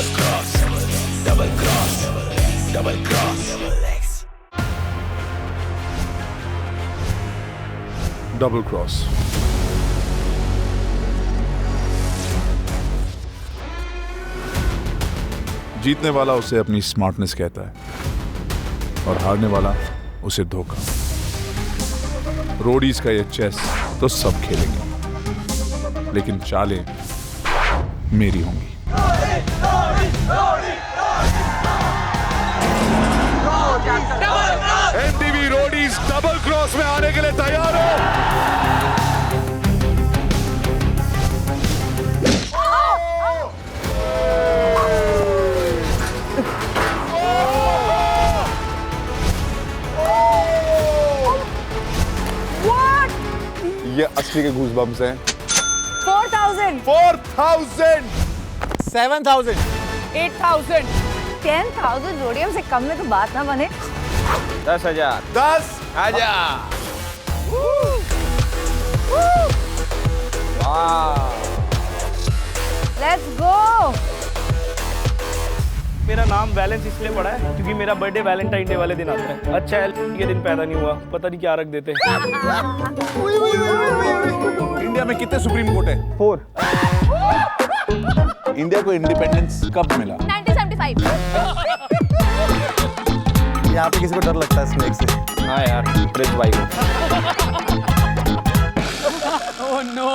Double cross, double cross, double cross. Double cross. जीतने वाला उसे अपनी स्मार्टनेस कहता है और हारने वाला उसे धोखा। रोडीज का ये चेस तो सब खेलेंगे, लेकिन चालें मेरी होंगी। एमटीवी रोडीज डबल क्रॉस में आने के लिए तैयार हो? ये असली के गूज़बम्प्स हैं। 4,000 4,000 7,000 8,000 10,000 रोडियम से कम में तो बात ना बने। 10,000 10,000। Let's go. मेरा नाम वैलेंस इसलिए पड़ा है क्योंकि मेरा बर्थडे वैलेंटाइन डे वाले दिन आता है। अच्छा है ये दिन पैदा नहीं हुआ, पता नहीं क्या रख देते। इंडिया में कितने सुप्रीम कोर्ट है? 4। इंडिया को इंडिपेंडेंस कब मिला? 1975। यहाँ पे किसी को डर लगता है स्नेक से? हाँ यार, प्रिंस भाई को। Oh no.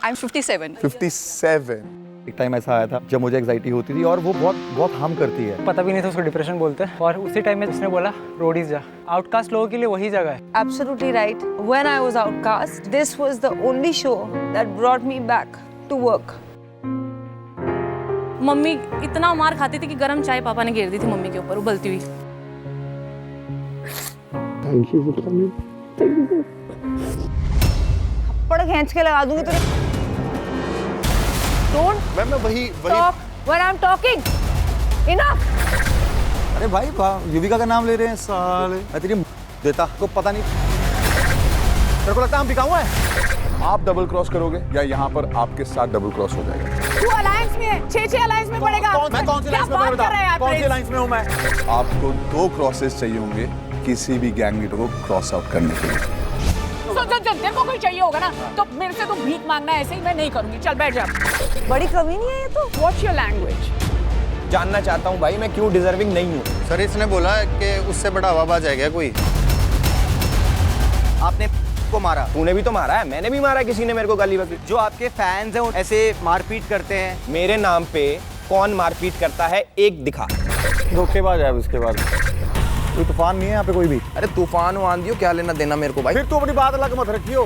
I'm 57. 57। एक टाइम ऐसा आया था जब मुझे एंजाइटी होती थी और वो बहुत हार्म करती है। पता भी नहीं था उसको डिप्रेशन बोलते हैं, और उसी टाइम में उसने बोला रोडीज जा। आउटकास्ट लोगों के लिए वही जगह है। Absolutely right. When I was outcast, this was the only show that brought me back to work. Mummy इतना मार खाती थी कि गरम चाय पापा ने घेर दी थी मम्मी के ऊपर उबलती हुई। थप्पड़ खींच के लगा दूंगी तुझे। Don't मैं वही talk when I'm talking. Enough. अरे भाई युविका का नाम ले रहे हैं साले। मैं तेरी देता को पता नहीं। तेरे को लगता है हम बिकाऊ हैं? आप डबल क्रॉस करोगे या यहाँ पर आपके साथ डबल क्रॉस हो जाएगा? तू अलायंस में है, 6 अलायंस में पड़ेगा। मैं कौन सी क्या लाइंस में बात कर रहा है यार? कौन सी लाइंस में हूँ मैं? आपको 2 क्रॉसेस चाहिए होंगे किसी भी गैंग लीडर को क्रॉस आउट करने के लिए। चल तेरे को कोई चाहिए होगा ना तो मेरे से तो भीख मांगना ऐसे ही मैं नहीं करूंगी। चल बैठ जा। बड़ी कमी नहीं है ये तो। What's your language? जानना चाहता हूँ भाई मैं क्यों डिजर्विंग नहीं हूँ। सर इसने बोला है कि उससे बड़ा हवा जाएगा कोई। आपने को मारा, तूने भी तो मारा है, मैंने भी मारा है, किसी ने मेरे को गाली बकी। जो आपके फैंस हैं ऐसे मारपीट करते हैं मेरे नाम पे, कौन मारपीट करता है एक दिखा। धोखेबाज है। उसके बाद कोई तूफान नहीं है यहाँ पे कोई भी। अरे तूफान हो आंधी हो क्या लेना देना मेरे को भाई। फिर तू अपनी बात अलग मत रखियो।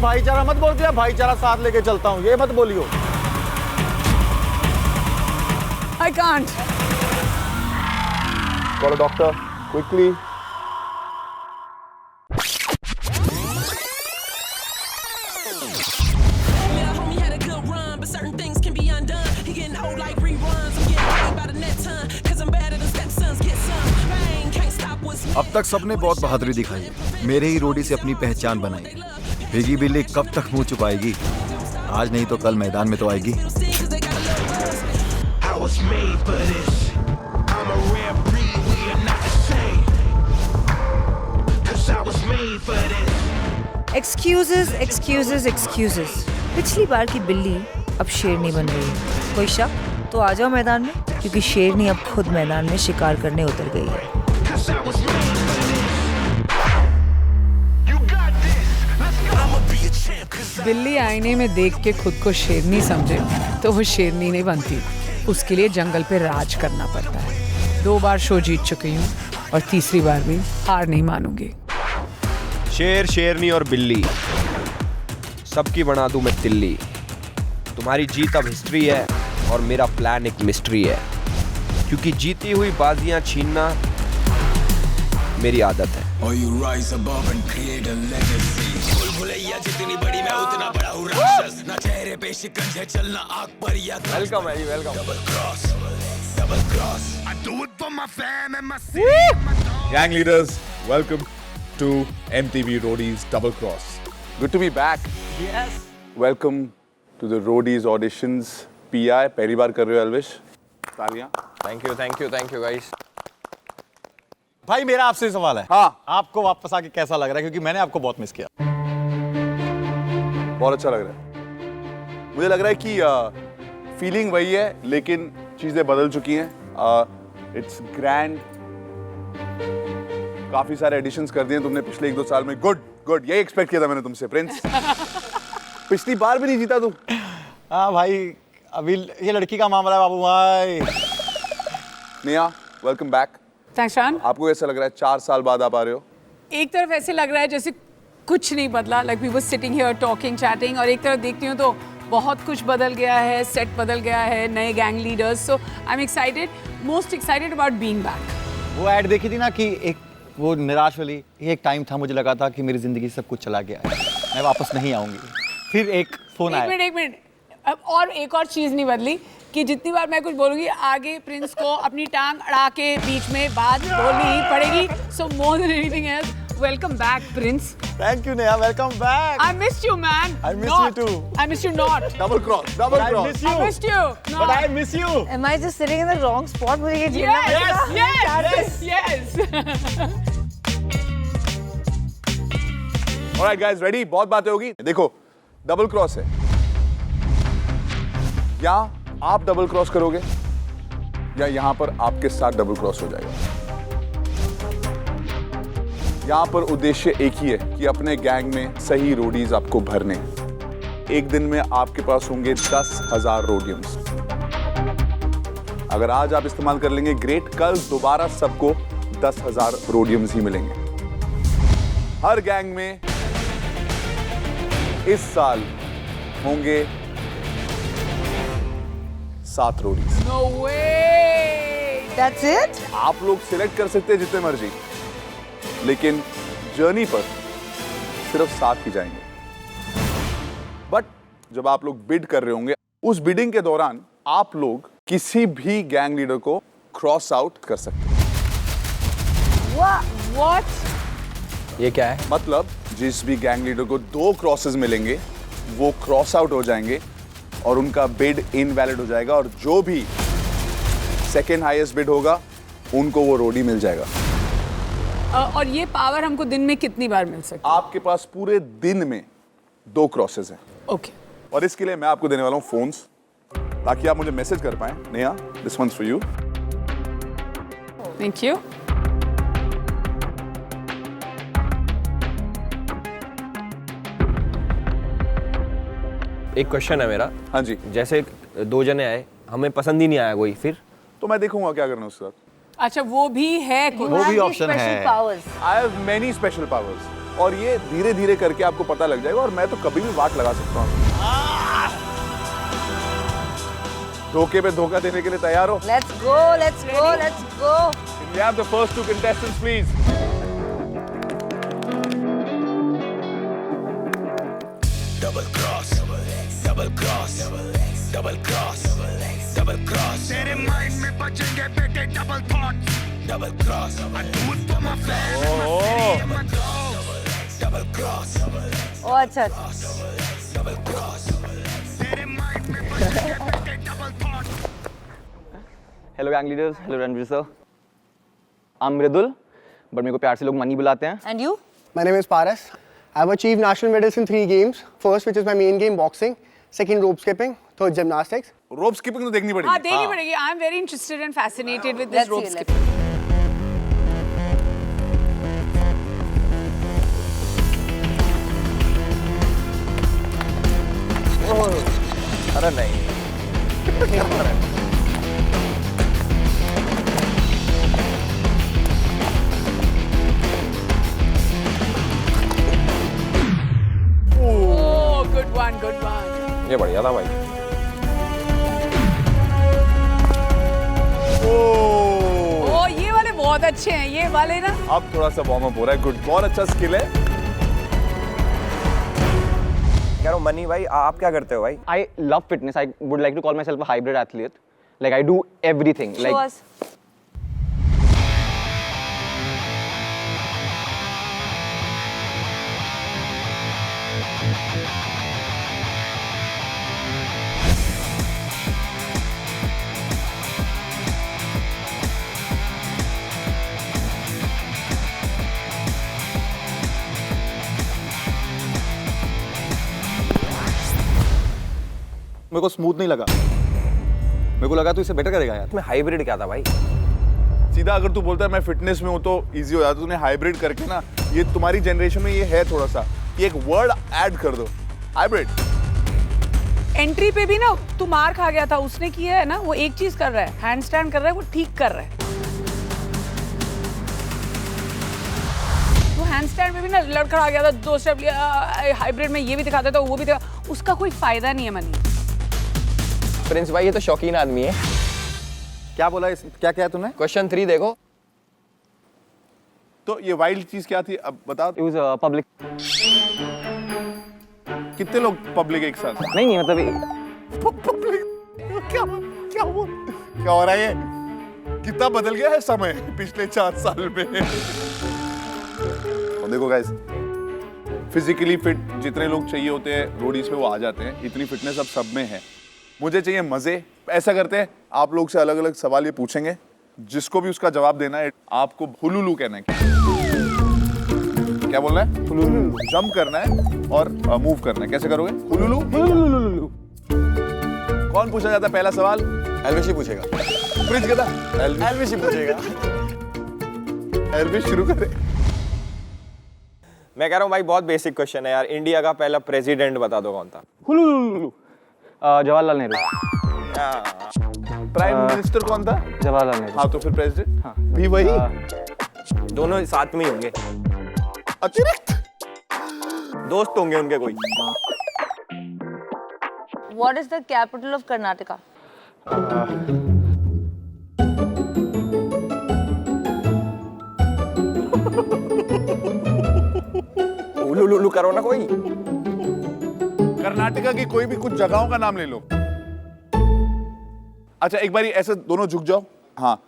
भाईचारा मत बोल दिया, भाईचारा साथ लेके चलता हूँ ये मत बोलियो। I can't. Call a doctor quickly. Yeah, homie had a good run, but certain things can be undone. He getting old like reruns. I'm getting paid by the net ton, 'cause I'm better than stepsons. Get some bang, can't stop what's अब तक सबने बहुत बहादुरी दिखाई, मेरे ही रोडी से अपनी पहचान बनाई। भीगी बिल्ली कब तक मुंह छुपाएगी? आज नहीं तो कल मैदान में तो आएगी। I was made for this. I'm a rare breed, we are not the same. 'Cause I was made for this. Excuses, excuses, excuses. पिछली बार की बिल्ली अब शेरनी बन गई है। कोई शक? तो आ जाओ मैदान में, क्योंकि शेरनी अब खुद मैदान में शिकार करने उतर गई है। 'Cause I was made for this. You got this. Let's go. I'ma be a champ 'cause I बिल्ली आईने में देख के खुद को शेरनी समझे तो वो शेरनी नहीं बनती। उसके लिए जंगल पे राज करना पड़ता है। 2 बार शो जीत चुकी हूँ और तीसरी बार भी हार नहीं मानूंगी। शेर, शेरनी और बिल्ली सबकी बना दूं मैं तिल्ली। तुम्हारी जीत अब हिस्ट्री है और मेरा प्लान एक मिस्ट्री है, क्योंकि जीती हुई बाजियां छीनना मेरी आदत है। Or you rise above and create a legacy. बुलबुलैया जितनी बड़ी मैं उतना बड़ा हूँ राक्षस। ना चेहरे पे शिकंज है चलना आग पर या वेलकम है जी, welcome. Double cross, double cross. I do it for my fam and my city and my dog. Gang leaders, welcome to MTV Roadies Double Cross. Good to be back. Yes. Welcome to the Roadies auditions. PI पहली बार कर रहे हो एल्विश? तालियां। Thank you thank you thank you guys. भाई मेरा आपसे सवाल है, हाँ आपको वापस आके कैसा लग रहा है? क्योंकि मैंने आपको बहुत मिस किया। बहुत अच्छा लग रहा है। मुझे लग रहा है कि फीलिंग वही है लेकिन चीजें बदल चुकी हैं। It's grand. काफी सारे एडिशंस कर दिए तुमने पिछले 1-2 साल में। गुड गुड, यही एक्सपेक्ट किया था मैंने तुमसे प्रिंस। पिछली बार भी नहीं जीता तू। हाँ भाई, अभी ये लड़की का मामला है बाबू भाई। Neha welcome back. थैंक्स शान। आपको कैसा लग रहा है 4 साल बाद आप आ रहे हो? एक तरफ ऐसे लग रहा है जैसे कुछ नहीं बदला, like we were sitting here talking chatting, और एक तरफ देखती हूँ तो बहुत कुछ बदल गया है, सेट बदल गया है, नए gang leaders. So I am excited, most excited about being back. वो ऐड देखी थी ना कि एक वो निराश वाली, ये एक टाइम था मुझे लगा था कि मेरी जिंदगी से सब कुछ चला गया है, मैं वापस नहीं आऊंगी। फिर एक फोन आया। एक मिनट अब और एक और चीज़ नहीं बदली कि जितनी बार मैं कुछ बोलूंगी आगे प्रिंस को अपनी टांग अड़ा के बीच में बात बोलनी ही पड़ेगी। So more than anything else, welcome back Prince. Thank you Neha, welcome back. I missed you, man. I miss you too. I missed you not. Double cross, double I cross. miss you. I missed you. But I miss you. Am I just sitting in the wrong spot? मुझे ये झेलना पड़ेगा? Yes. Alright guys, ready? बहुत बातें होगी। देखो double cross है, या आप डबल क्रॉस करोगे या यहां पर आपके साथ डबल क्रॉस हो जाएगा। यहां पर उद्देश्य एक ही है कि अपने गैंग में सही रोडीज आपको भरने। एक दिन में आपके पास होंगे 10,000 रोडियम्स। अगर आज आप इस्तेमाल कर लेंगे ग्रेट, कल दोबारा सबको 10,000 रोडियम्स ही मिलेंगे। हर गैंग में इस साल होंगे 7 Roadies. No way. That's it? आप लोग सिलेक्ट कर सकते हैं जितने मर्जी, लेकिन जर्नी पर सिर्फ 7 ही जाएंगे। बट जब आप लोग बिड कर रहे होंगे, उस बिडिंग के दौरान आप लोग किसी भी गैंग लीडर को क्रॉस आउट कर सकते हैं। What? ये क्या है? मतलब जिस भी गैंग लीडर को 2 क्रॉसेस मिलेंगे वो क्रॉस आउट हो जाएंगे और उनका बिड इनवैलिड हो जाएगा, और जो भी सेकेंड हाईएस्ट बिड होगा उनको वो रोडी मिल जाएगा। और ये पावर हमको दिन में कितनी बार मिल सकती आपके पास पूरे दिन में 2 क्रॉसेस हैं। ओके। और इसके लिए मैं आपको देने वाला हूं फोन्स, ताकि आप मुझे मैसेज कर पाएं। Neha, this ones for you. Thank you. एक क्वेश्चन है मेरा। हाँ जी। जैसे 2 जने आए, हमें पसंद ही नहीं आया कोई, फिर तो मैं देखूंगा क्या करना है उसके साथ। अच्छा, वो भी है You कुछ। वो have भी these option special है। powers. I have many special powers, और ये धीरे धीरे करके आपको पता लग जाएगा, और मैं तो कभी भी वाट लगा सकता हूँ। धोखे पे धोखा देने के लिए तैयार हो? Let's go, let's go, let's go. Can we have the first 2 contestants, please? Double cross, double cross, double cross, double cross. तेरे माइंड में बचेंगे बेटे double thoughts, double cross. I do it for my fans, my city and my dogs. Double cross, Oh, अच्छा अच्छा। double cross. तेरे mind में बचेंगे बेटे double thoughts. Hello gang leaders, hello Ranveer sir. I am Mridul, but मेरे को प्यार से लोग मनी बुलाते हैं। And you? My name is Paras. I've achieved national medals in 3 games. First, which is my main game, boxing. Second, rope skipping. Third, gymnastics. Rope skipping तो देखनी हाँ, पड़ेगी। देनी पड़ेगी। I am very interested and fascinated with this Let's rope see, skipping. अरे नहीं। ओह, good one, good one. ये बढ़िया था भाई। ओह, ये वाले बहुत अच्छे हैं, ये वाले ना। अब थोड़ा सा वार्म अप हो रहा है। गुड, बहुत अच्छा स्किल है। कह रहा हूँ मनी भाई, आप क्या करते हो भाई? I love fitness. I would like to call myself a hybrid athlete. Like I do everything. Show us. मेरे को स्मूथ नहीं लगा, मेरे को लगा तू इसे बेटर करेगा यार। मैं हाइब्रिड क्या था भाई? सीधा अगर तू बोलता है मैं फिटनेस में हूँ तो इजी हो जाता, तूने हाइब्रिड करके ना, ये तुम्हारी जनरेशन में ये है थोड़ा सा, ये एक वर्ड ऐड कर दो, हाइब्रिड। एंट्री पे भी ना तू मार खा गया था, उसने किया है ना, वो एक चीज कर रहा है, हैंड स्टैंड कर रहा है, वो ठीक कर रहा है। वो हैंड स्टैंड में भी ना लड़खड़ा गया था, 2 स्टेप लिया, हाइब्रिड में ये भी दिखा देता, वो भी दिखा, उसका कोई फायदा नहीं है मनी। प्रिंस भाई ये तो शौकीन आदमी है। क्या बोला क्या क्या तूने? क्वेश्चन 3 देखो। तो ये वाइल्ड चीज क्या थी अब बता। It was public. कितने लोग पब्लिक एक साथ? नहीं मतलब क्या हो रहा है ये? कितना बदल गया है समय पिछले 4 साल में। और देखो गाइस, फिजिकली फिट जितने लोग चाहिए होते हैं रोडीज पे वो आ जाते हैं, इतनी फिटनेस अब सब में है। मुझे चाहिए मजे। ऐसा करते हैं, आप लोग से अलग अलग सवाल ये पूछेंगे, जिसको भी उसका जवाब देना है आपको हुलुलु कहना है। क्या बोलना है? हुलुलु। जंप करना है और मूव करना है। कैसे करोगे? हुलुलु। हुलुलु। कौन पूछा जाता है पहला सवाल? एल्विश पूछेगा। प्रिंस कहता एल्विश पूछेगा। एल्विश शुरू करे। मैं कह रहा हूँ भाई बहुत बेसिक क्वेश्चन है यार, इंडिया का पहला प्रेसिडेंट बता दो कौन था? जवाहरलाल नेहरू। प्राइम मिनिस्टर कौन था? जवाहरलाल नेहरू। हाँ तो फिर प्रेसिडेंट भी वही। दोनों साथ में ही होंगे, अतिरिक्त दोस्त होंगे उनके कोई। What is the capital of Karnataka? उलू करो ना कोई। कर्नाटका की कोई भी कुछ जगहों का नाम ले लो। अच्छा एक बारी ऐसे दोनों झुक जाओ। हाँ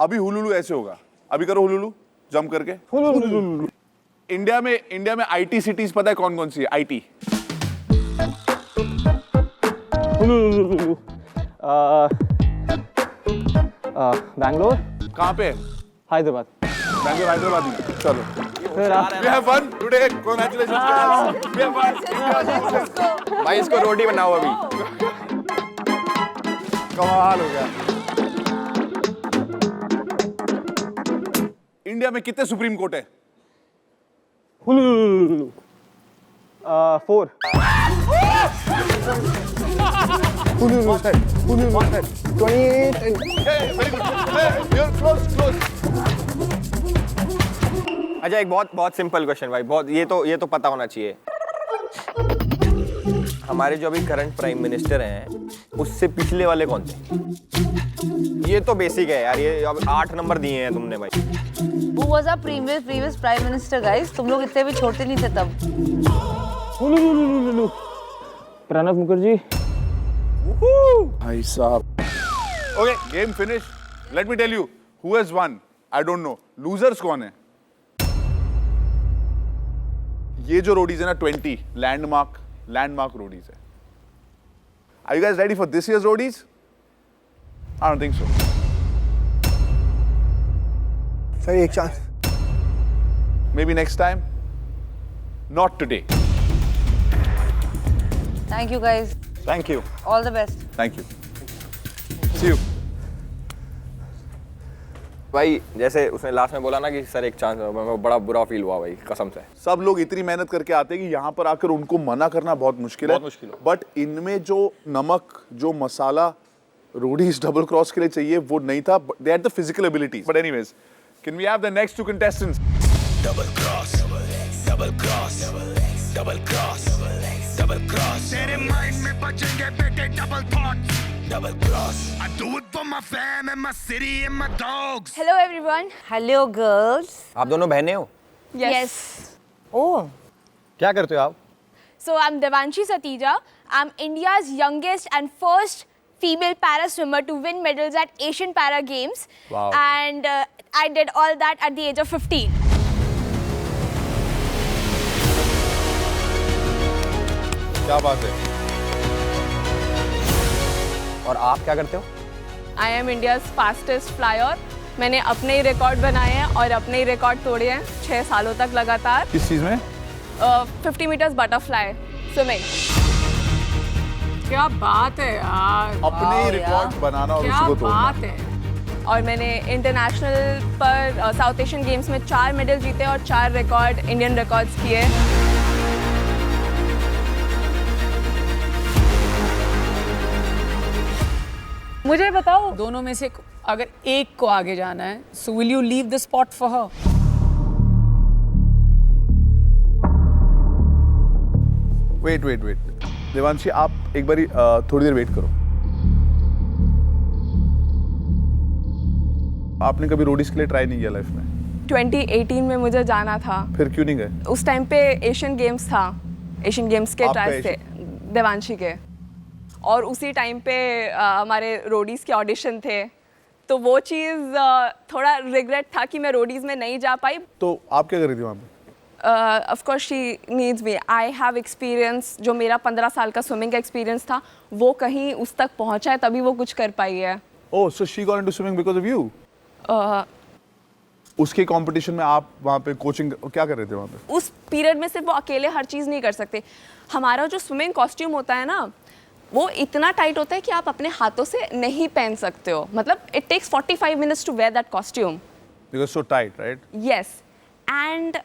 अभी हुलुलु ऐसे होगा, अभी करो हुलुलु जंप करके। हुलुलु। इंडिया में आईटी सिटीज पता है कौन कौन सी है? आईटी बैंगलोर। कहाँ पे? हैदराबाद। बैंगलोर हैदराबाद ही। चलो फिर आप We have won today. Congratulations. We have won. भाई इसको रोटी बनाओ अभी। कमाल हो गया। इंडिया में कितने सुप्रीम कोर्ट है? 4। Hululu said. 28 and... Very good. You're close. अच्छा एक बहुत सिंपल क्वेश्चन भाई, बहुत ये तो पता होना चाहिए। हमारे जो अभी करंट प्राइम मिनिस्टर हैं उससे पिछले वाले कौन थे? ये तो बेसिक है यार, ये अब 8 नंबर दिए हैं तुमने भाई। Who was our previous prime minister guys? तुम लोग इतने भी छोटे नहीं थे तब। प्रणब मुखर्जी। भाई साहब। Okay, game finished. Let me tell you who has won. I don't know. Losers कौन है? ये जो रोडीज है ना 20 लैंडमार्क रोडीज है। Are you guys ready for this year's roadies? I don't think so. Sir, एक chance. Maybe next time. Not today. Thank you guys. Thank you. All the best. Thank you. See you. भाई जैसे उसने last में बोला ना कि sir एक chance, मेरे को बड़ा बुरा फील हुआ भाई कसम से। सब लोग इतनी मेहनत करके आते हैं कि यहाँ पर आकर उनको मना करना बहुत मुश्किल है। बट इनमें जो नमक, जो मसाला रोडीज डबल क्रॉस के लिए चाहिए वो नहीं था। They had the physical ability. But anyways, can we have the next 2 contestants? Double cross. तेरे माइंड में बजेंगे बेटे double thoughts. Double cross. I do it for my fam and my city and my dogs. Hello everyone. Hello girls. आप दोनों बहनें हो? Yes. Oh. क्या करते हो आप? So I'm Devanshi Satija. I'm India's youngest and first female para swimmer to win medals at Asian Para Games. Wow. And I did all that at the age of 15. क्या बात है। और आप क्या करते हो? I am India's fastest flyer. मैंने अपने ही रिकॉर्ड बनाए हैं और अपने ही रिकॉर्ड तोड़े हैं 6 सालों तक लगातार। किस चीज में? 50 मीटर्स बटरफ्लाई स्विमिंग। क्या बात है यार, अपने ही रिकॉर्ड बनाना और क्या उसी को तोड़ना। बात है। और मैंने इंटरनेशनल पर साउथ एशियन गेम्स में 4 मेडल जीते और 4 रिकॉर्ड इंडियन रिकॉर्ड्स किए। मुझे बताओ दोनों में से अगर एक को आगे जाना है, so will you leave the spot for her? Wait Devanshi, आप एक बारी थोड़ी देर वेट करो। आपने कभी रोडीज के लिए ट्राई नहीं किया लाइफ में? 2018 में मुझे जाना था। फिर क्यों नहीं गए? उस टाइम पे एशियन गेम्स था, एशियन गेम्स के आपका ट्रायल्स थे देवांशी के, और उसी टाइम पे हमारे रोडीज के ऑडिशन थे, तो वो चीज़ थोड़ा रिग्रेट था कि मैं रोडीज में नहीं जा पाई। तो आप क्या कर रही थी वहाँ पे? Of course she needs me, I have experience, जो मेरा 15 साल का स्विमिंग का एक्सपीरियंस था वो कहीं उस तक पहुँचा है, तभी वो कुछ कर पाई है। Oh, so she got into swimming because of you? उसके कंपटीशन में आप वहाँ पे कोचिंग क्या कर रहे थे वहाँ पे? उस पीरियड में सिर्फ वो अकेले हर चीज़ नहीं कर सकते। हमारा जो स्विमिंग कॉस्ट्यूम होता है ना, वो इतना टाइट होता है कि आप अपने हाथों से नहीं पहन सकते हो। मतलब it takes 45 minutes to wear that costume because so tight, right? Yes, and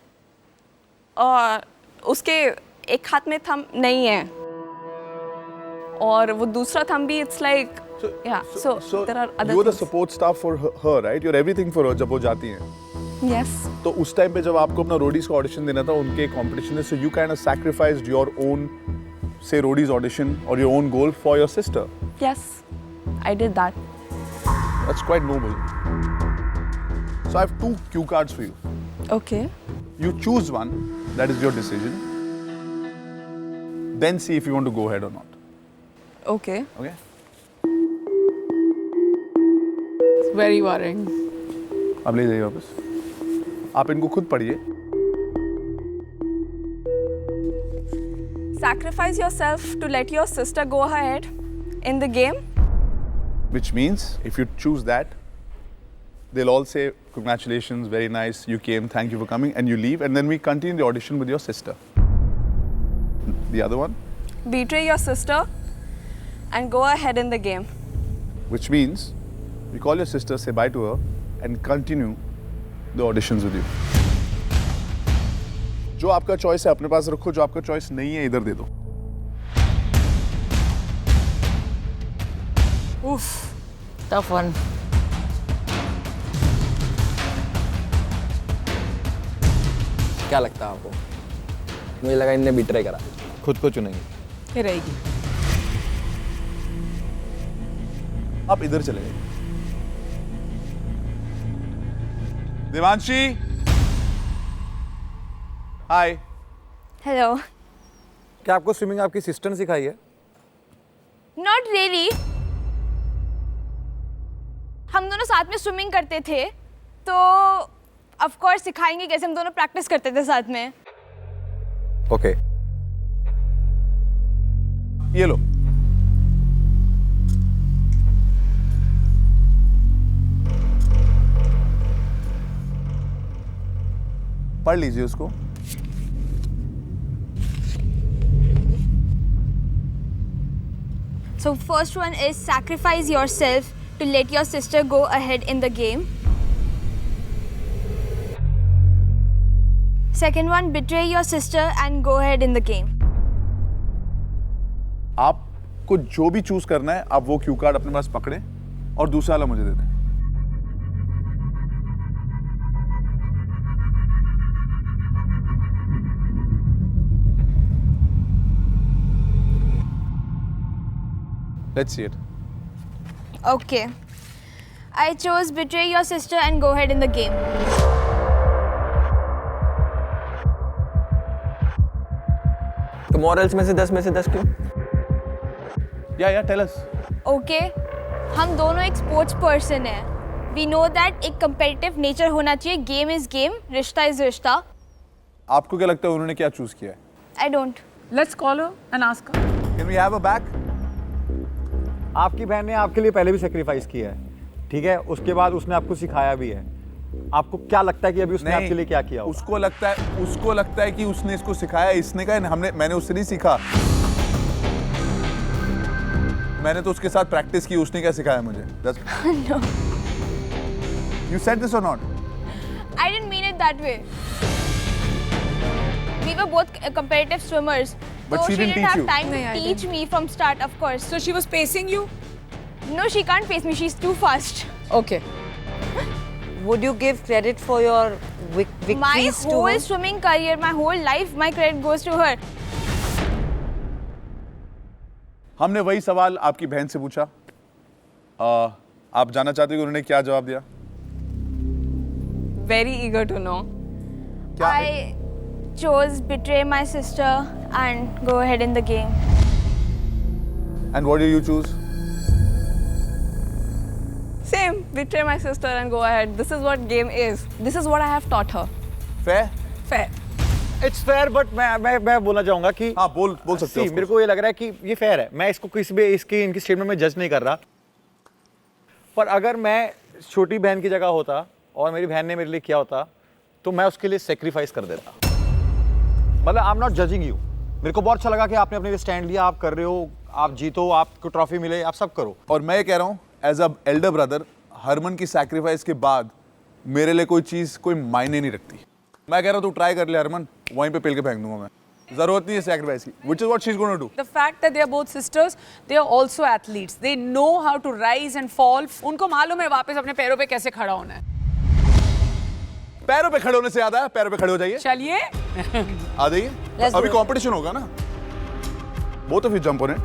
उसके एक हाथ में थंब नहीं है और वो दूसरा थंब भी it's like so there are other you were the things. support staff for her, right? You're everything for her जब वो जाती हैं। Yes. तो उस टाइम पे जब आपको अपना रोडीज का ऑडिशन देना था, उनके कंपटीशन में, so you kind of sacrificed your own, say, roadies audition or your own goal for your sister. Yes, I did that. That's quite noble. So I have 2 cue cards for you. Okay. You choose one. That is your decision. Then see if you want to go ahead or not. Okay. Okay. It's very worrying. अब ले जाइए वापस। आप इनको खुद पढ़िए। Sacrifice yourself to let your sister go ahead in the game. Which means if you choose that, they'll all say congratulations, very nice, you came, thank you for coming, and you leave, and then we continue the audition with your sister. The other one? Betray your sister and go ahead in the game. Which means we call your sister, say bye to her, and continue the auditions with you. जो आपका choice है अपने पास रखो, जो आपका choice नहीं है इधर दे दो। Oof, tough one. क्या लगता है आपको? मुझे लगा इनने बिट्रे करा। खुद को चुनेंगे। ये रहेगी। आप इधर चले गए। देवांशी, हाय। हेलो। क्या आपको स्विमिंग आपकी सिस्टर ने सिखाई है? Not really. हम दोनों साथ में स्विमिंग करते थे, तो ऑफ कोर्स सिखाएंगे कैसे, हम दोनों प्रैक्टिस करते थे साथ में। ओके। ये लो। पढ़ लीजिए उसको। So first one is sacrifice yourself to let your sister go ahead in the game. Second one, betray your sister and go ahead in the game. आपको जो भी चूज करना है, आप वो क्यू कार्ड अपने पास पकड़े और दूसरा वाला मुझे दे दें। Let's see it. Okay. I chose betray your sister and go ahead in the game. तो मॉरल्स में से 10 में से 10 क्यों? या टेल अस। Okay. हम दोनों एक स्पोर्ट्स पर्सन हैं। We know that एक competitive nature होना चाहिए। Game is game, रिश्ता is रिश्ता। आपको क्या लगता है उन्होंने क्या चूज किया है? I don't. Let's call her and ask her. Can we have her back? आपकी बहन ने आपके लिए पहले भी सेक्रीफाइस किया है, ठीक है? उसके बाद उसने आपको सिखाया भी है। आपको क्या लगता है कि अभी उसने आपके लिए क्या किया होगा? उसको लगता है कि उसने इसको सिखाया, इसने कहा मैंने उससे नहीं सीखा। मैंने तो उसके साथ प्रैक्टिस की, उसने क्या सिखाया मुझे? No. You said this or not? I didn't mean it that way. We were both competitive swimmers. But so she didn't didn't teach have you. time No, I to teach me from start, of course. So she was pacing you? No, she can't pace me. She's too fast. Okay. Would you give credit for your victories My to whole her? swimming career, my whole life, my credit goes to her. हमने वही सवाल आपकी बहन से पूछा। आप जानना चाहते हो कि उन्होंने क्या जवाब दिया? Very eager to know. I chose betray my sister and go ahead in the game. And what did you choose? Same, betray my sister and go ahead. This is what game is. This is what I have taught her. Fair? Fair. It's fair, but मैं बोलना चाहूंगा कि हाँ बोल सकते हो। मेरे को ये लग रहा है कि ये फेयर है। मैं इसको किसी भी इनकी स्टेटमेंट में जज नहीं कर रहा, पर अगर मैं छोटी बहन की जगह होता और मेरी बहन ने मेरे लिए किया होता तो मैं उसके लिए सेक्रीफाइस कर देता। मतलब I am not judging you. मेरे को बहुत अच्छा लगा कि आपने अपने लिए स्टैंड लिया, आप कर रहे हो, आप जीतो, आपको ट्रॉफी मिले, आप सब करो। और मैं कह रहा हूँ as a elder brother, Harman की सैक्रिफाइस के बाद मेरे लिए कोई चीज़ कोई मायने नहीं रखती। मैं कह रहा हूँ तू ट्राई कर ले हरमन, वहीं पे पेल के फेंक दूंगा मैं। जरूरत नहीं है सैक्रिफाइस की, which is what she's going to do. The fact that they are both sisters, they are also athletes. They know how to rise and fall. उनको मालूम है वापस अपने पैरों पे कैसे खड़ा होना है। पैरों पे खड़े होने से याद है, पैरों पे खड़े हो जाइए। चलिए आ जाइए, अभी कंपटीशन होगा ना। Both of you jump on it.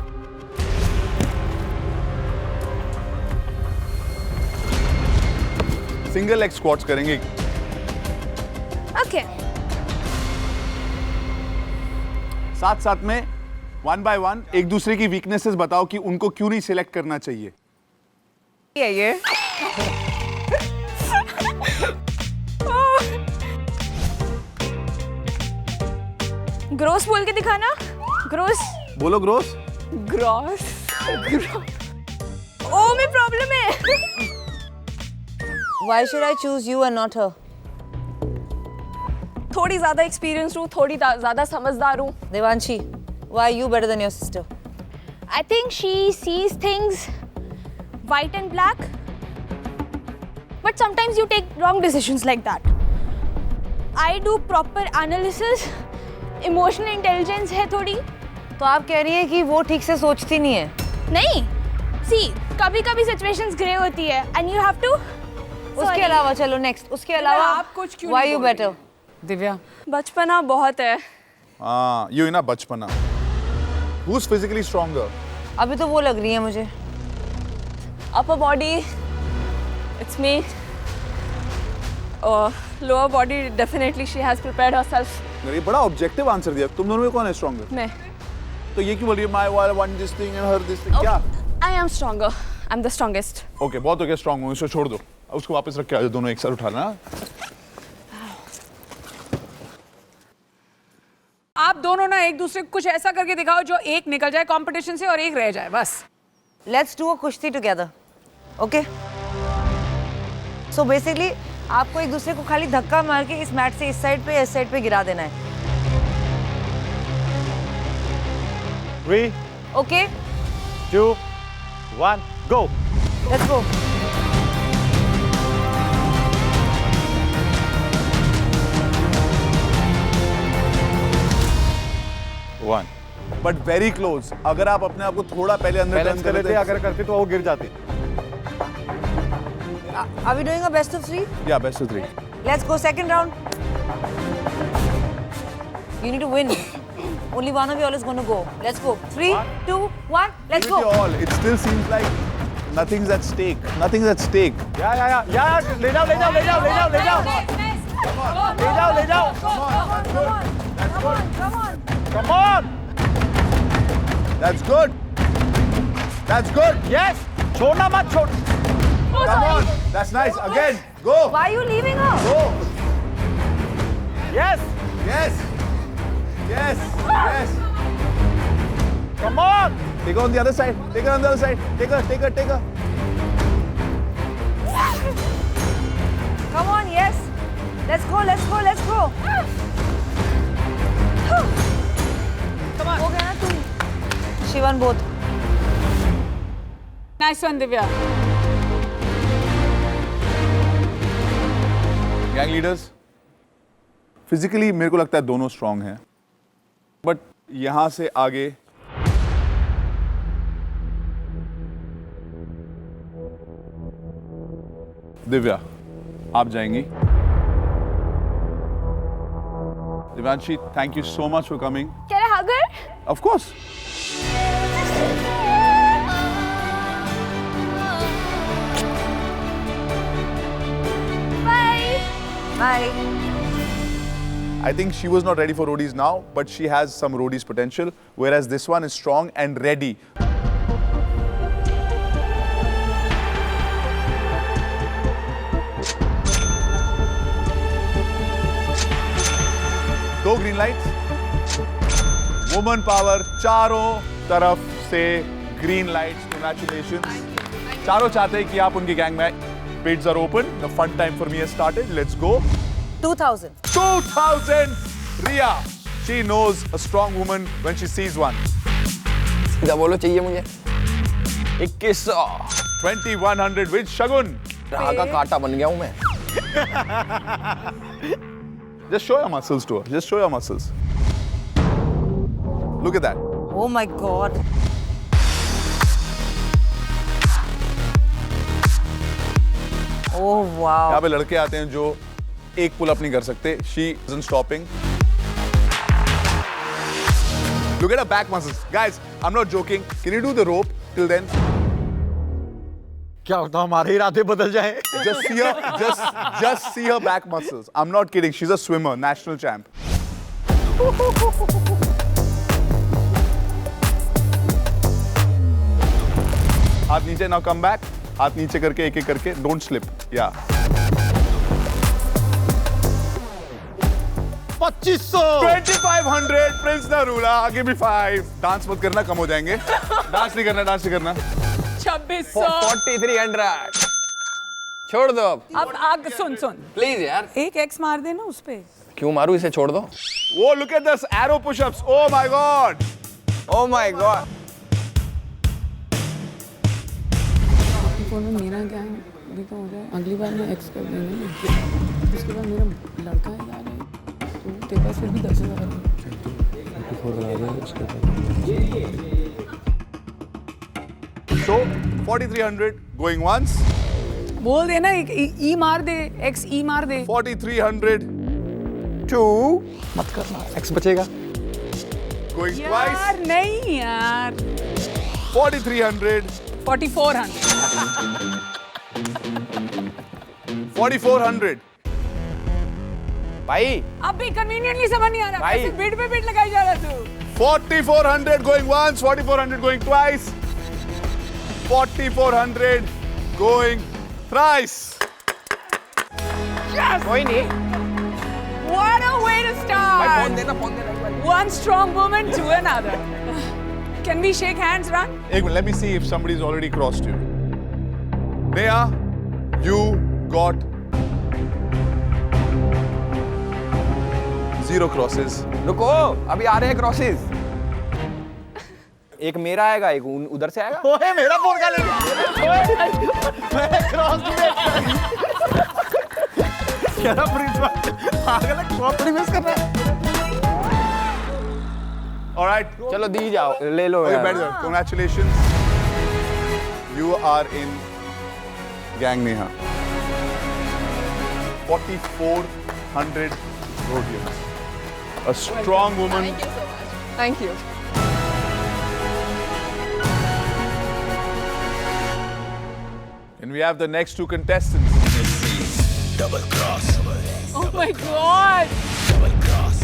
Single leg squats करेंगे। Okay. साथ साथ में 1 by 1 एक दूसरे की वीकनेसेस बताओ कि उनको क्यों नहीं सिलेक्ट करना चाहिए। ये ग्रोस बोल के दिखाना। ग्रोस बोलो ग्रोस। ग्रॉस। ओ में प्रॉब्लम है। Why should I choose you and not her? थोड़ी ज्यादा एक्सपीरियंस हूँ, थोड़ी ज्यादा समझदार हूँ। Devanshi, why are you better than your sister? I think she sees things white and black. But sometimes you take wrong decisions like that. I do proper analysis. Emotional intelligence है थोड़ी। तो आप कह रही हैं कि वो ठीक से सोचती नहीं है? नहीं। See, कभी-कभी situations grey होती है and you have to। उसके अलावा चलो next। उसके अलावा आप कुछ क्यों why नहीं you बोल better? दिव्या, बचपना बहुत है। हाँ, ये ना बचपना। Who's physically stronger? अभी तो वो लग रही है मुझे। Upper body, it's me. Lower body, definitely she has prepared herself. ये बड़ा ऑब्जेक्टिव आंसर दिया। तुम दोनों में कौन है स्ट्रॉन्गर? मैं। तो ये क्यों बोल रही है my one this thing and her this thing? क्या? I am stronger. I'm the strongest. Okay, बहुत हो गया स्ट्रॉन्ग हूँ, इसको छोड़ दो। उसको वापस रख के आ जाओ, दोनों एक साथ उठा लेना। आप दोनों ना एक दूसरे को कुछ ऐसा करके दिखाओ जो एक निकल जाए कंपटीशन से और एक रह जाए बस। Let's do a कुश्ती together. Okay? So basically आपको एक दूसरे को खाली धक्का मार के इस मैट से इस साइड पे गिरा देना है। 3, Okay? 2, 1, go. Let's go. One. But very close. अगर आप अपने आप को थोड़ा पहले अंदर बैलेंस कर लेते, अगर करते तो वो गिर जाते। Are we doing a best of 3? या best of 3। Let's go second round. You need to win. Only one of you all is going to go. Let's go. 3, 2, 1. Let's go. All. It still seems like nothing's at stake. Nothing's at stake. या ले जाओ। Come on. That's good. That's good. Yes. छोड़ना मत छोड़। Come on. That's nice. Again. Go. Why are you leaving her? Go. Yes. Yes. Yes. Come on. Take her on the other side. Take her on the other side. Take her. Come on, yes. Let's go. Come on. हो गया ना तू? She won both. Nice one, Divya. Gang leaders physically मेरे को लगता है दोनों strong हैं, बट यहां से आगे दिव्या आप जाएंगी। Divyanshi, thank you so much for coming. Can I hug her? Of course. Bye. I think she was not ready for roadies now, but she has some roadies potential, whereas this one is strong and ready. दो green lights, woman power, चारों तरफ से green lights. Congratulations. चारों चाहते हैं कि आप उनकी गैंग में। Bids are open. The fun time for me has started. Let's go. 2000. 2000. Riya. She knows a strong woman when she sees one. सीधा बोलो चाहिए मुझे। 2100। 2100 with Shagun. राह का कांटा बन गया हूँ मैं। Just show your muscles to her. Just show your muscles. Look at that. Oh my God. Oh wow. यहाँ पे लड़के आते हैं जो एक पुल अप नहीं कर सकते. She isn't stopping. Look at her back muscles. Guys, I'm not joking. Can you do the rope till then? क्या होता हमारे इरादे बदल जाए? Just see her back muscles. I'm not kidding. She's a swimmer, national champ. हाथ नीचे, now come back. हाथ नीचे करके एक-एक करके. Don't slip. Yeah. 2500. 2500. Prince Narula. Give me 5. Dance मत करना, कम हो जाएंगे. डांस नहीं करना. 2600. 4300. छोड़ दो अब. अब आग सुन प्लीज यार. एक एक्स मार देना उस पे. क्यों मारू, इसे छोड़ दो. Oh, look at this arrow push-ups. Oh my God. Oh my God. मेरा गैंग देखो हो जाए, अगली बार मैं एक्स कर देंगे, उसके बाद मेरा लड़का ही आ रहा है, तो तेरे पास फिर भी 10,000 So 4300 going once. बोल देना, एक ई मार दे, एक्स ई मार दे. 4300. 2 मत करना, एक्स बचेगा. Going यार twice. नहीं यार. 4300. 4400. 4400. भाई अब भी कन्वीनियंटली समझ नहीं आ रहा, भाई। कैसे बिड पे बिड लगाई जा रहा तू. 4400 going once. 4400 going twice. 4400 going thrice. कोई नहीं. What a way to भाई start. फोन देना एक बार. One strong woman to another. Can we shake hands, Ran? Ek minute, let me see if somebody's already crossed you. Neha, you got 0 crosses. रुको, अभी आ रहे हैं crosses. एक मेरा आएगा, एक उधर से आएगा. ओए मेरा फोन का ले मैं क्रॉस क्या ना प्रिंस पागल है, क्रॉस मिस कर रहा है. All right. चलो दी जाओ, ले लो Okay, यार. better. Congratulations. You are in Gang Neha. 4400 Rhodians. A strong woman. Thank you so much. Thank you. And we have the next two contestants. Double cross. Oh my God. Double cross.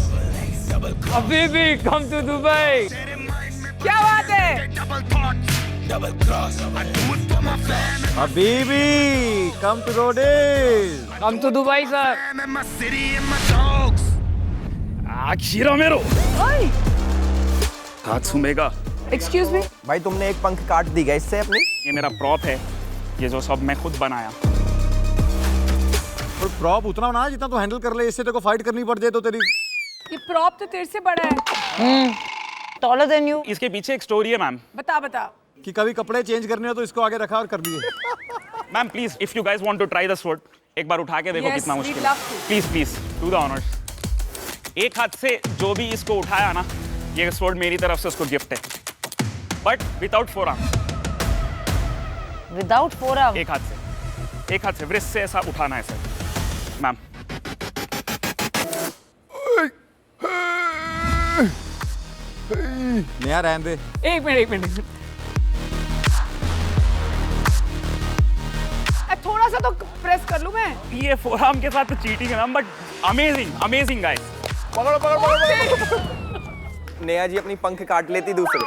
Double cross. Habibi, come to Dubai. क्या बात है? Double thoughts. Double cross. I do it for my fam. Habibi, come to Rhodes. Come to Dubai, sir. And my city and my dogs. खीरा मेरो हाथ सुमेगा. Excuse me. भाई तुमने एक पंख काट दी गया इससे अपनी. ये मेरा प्रॉप है, ये जो सब मैं खुद बनाया. और प्रॉप उतना ना जितना तू हैंडल कर ले, इससे तेरे को फाइट करनी पड़ जाए तो तेरी. ये प्रॉप तो तेरे से बड़ा है. Taller than you. इसके पीछे एक स्टोरी है मैम. बता. कि कभी कपड़े चेंज करने हो तो इसको आगे रखा और कर दिए। Ma'am please if you guys want to try the sword, एक बार उठा के देखो Yes, कितना we'd मुश्किल love है। to. Please please do the honours. एक हाथ से जो भी इसको उठाया ना, ये स्वॉर्ड मेरी तरफ से उसको गिफ्ट है, but without forearm. Without forearm? एक हाथ से वृष्ट से ऐसा उठाना है सर। मैम नया रहने दे। एक मिनट थोड़ा सा तो प्रेस कर लूं मैं। ये फोरआर्म के साथ तो चीटिंग है मैम, बट अमेजिंग गाइस। पकड़ो। नेहा जी अपनी पंख काट लेती दूसरे।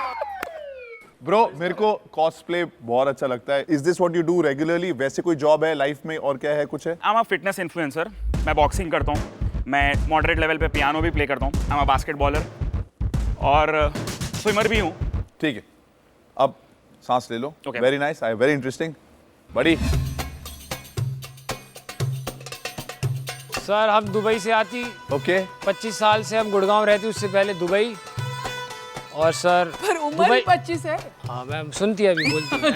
ब्रो मेरे को कॉस्प्ले बहुत अच्छा लगता है। Is this what you do regularly? वैसे कोई जॉब है लाइफ में और क्या है, कुछ है? I am a fitness influencer. मैं बॉक्सिंग करता हूँ, मैं मॉडरेट लेवल पे पियानो भी प्ले करता हूँ, आई एम अ बास्केटबॉलर और स्विमर भी हूँ। ठीक है, अब सांस ले लो। Okay. Very nice, very interesting. बड़ी सर हम दुबई से आती। ओके 25 साल से हम गुड़गांव रहती, उससे पहले दुबई। और सर पर उम्र ही 25 है। हाँ मैम सुनती है, अभी बोलती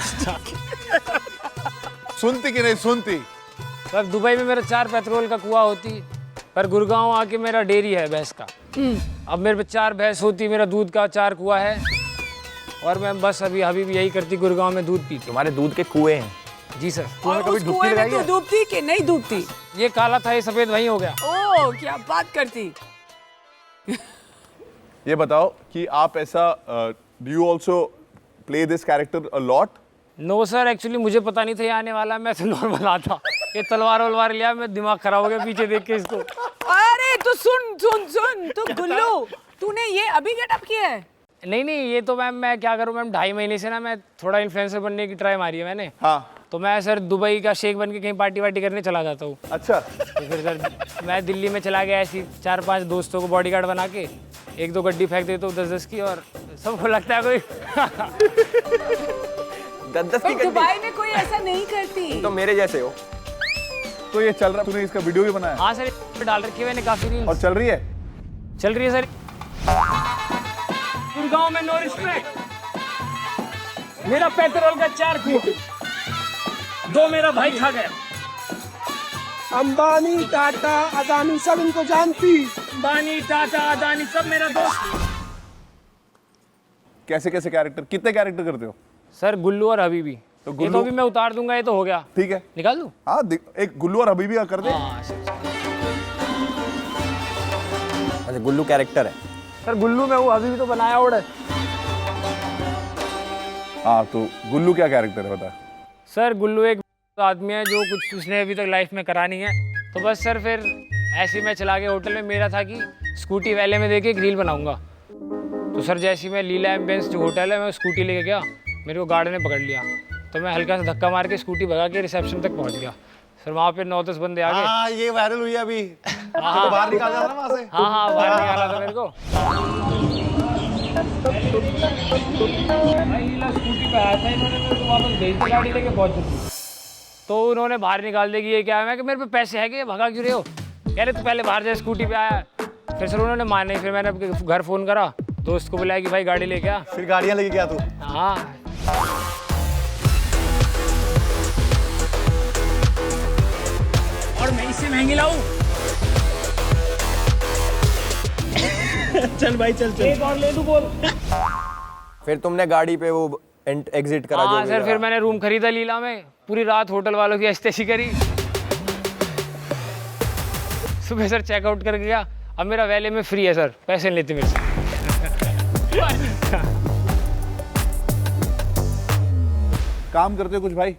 सुनती कि नहीं सुनती? सर दुबई में मेरा 4 पेट्रोल का कुआं होती, पर गुड़गांव आके मेरा डेयरी है भैंस का। अब मेरे पे 4 भैंस होती, मेरा दूध का 4 कुआं है, और मैं बस अभी भी यही करती, गुड़गांव में दूध पीती। तुम्हारे दूध के कुएं हैं? जी सर। और उस कुएं में तू डूबती कि नहीं डूबती? ये काला था, ये सफेद वहीं हो गया। ओह क्या बात करती। ये बताओ कि आप ऐसा do you also play this character a lot? No sir, actually मुझे पता नहीं था ये आने वाला, मैं तो नॉर्मल आता। ये तलवार वलवार लिया, मैं दिमाग खराब हो गया पीछे देख के इसको। अरे तू सुन तू गुल्लू, तूने ये अभी गेटअप किया है? नहीं ये तो मैम मैं क्या करूँ मैम, 2.5 महीने से ना मैं थोड़ा इन्फ्लुएंसर बनने की ट्राई मारी है मैंने। हाँ तो मैं सर दुबई का शेख बन के कहीं पार्टी वार्टी करने चला जाता हूँ। अच्छा। तो फिर सर मैं दिल्ली में चला गया ऐसी 4-5 दोस्तों को बॉडीगार्ड बना के 1-2 गड्डी फेंक देता हूँ 10-10 की, और सबको लगता है कोई 10-10 की गड्डी। दुबई में कोई ऐसा नहीं करती। तो मेरे जैसे हो। तो ये चल रहा, तूने इसका वीडियो भी बनाया? हाँ सर डाल रखी है मैंने काफी रील्स। और चल रही है? चल रही है सर। गुड़गांव में नो रिस्पेक्ट, मेरा पेट्रोल का 4 कुआं, 2 मेरा भाई खा गया। अंबानी टाटा अदानी सब इनको जानती। अंबानी टाटा अदानी सब मेरा दोस्त। कैसे कैसे कैरेक्टर, कितने कैरेक्टर करते हो? सर गुल्लू और हबीबी। तो ये तो भी मैं उतार दूंगा, ये तो हो गया। ठीक है निकाल दूं? हाँ एक गुल्लू और हबीबी का कर दे। अच्छा गुल्लू कैरेक्टर है सर। गुल्लू में वो हबीबी तो बनाया ओढ़। हाँ तो गुल्लू क्या कैरेक्टर है बता? सर गुल्लू एक आदमी है जो कुछ उसने अभी तक लाइफ में करा नहीं है, तो बस सर फिर ऐसे ही मैं चला गया होटल में। मेरा था कि स्कूटी वैले में देके एक रील बनाऊंगा। तो सर जैसे मैं लीला एम्बियंस जो होटल है, मैं स्कूटी लेके गया, मेरे को गार्ड ने पकड़ लिया, तो मैं हल्का सा धक्का मार के स्कूटी भगा के रिसेप्शन तक पहुंच गया। सर वहाँ पे 9-10 बंदे आ गए। हाँ ये वायरल हुई अभी। हाँ तो बाहर निकाल था वहाँ से। हाँ बाहर निकाला था मेरे को। स्कूटी पे आया था, इन्होंने मेरे को वापस भेज दी, गाड़ी लेके पहुंच चुकी। तो उन्होंने बाहर निकाल दिया कि ये क्या है। मैं कि मेरे पे पैसे है कि भगा क्यों रहे हो? कह रहे तू पहले बाहर जा, स्कूटी पे आया। फिर सर उन्होंने माने, फिर मैंने अपने घर फ़ोन करा, दोस्त को बुलाया कि भाई गाड़ी लेके आ। फिर गाड़ियाँ लेके गया तू? हाँ। और मैं इससे महंगी लाऊं? चल भाई चल एक और ले दूं बोल। फिर तुमने गाड़ी पे वो एग्जिट करा? हाँ सर फिर मैंने रूम खरीदा लीला में, पूरी रात होटल वालों की अश्तेशी करी। सुबह सर चेकआउट करके गया। अब मेरा वैले में फ्री है सर, पैसे नहीं लेते मेरे से। काम करते हो कुछ भाई?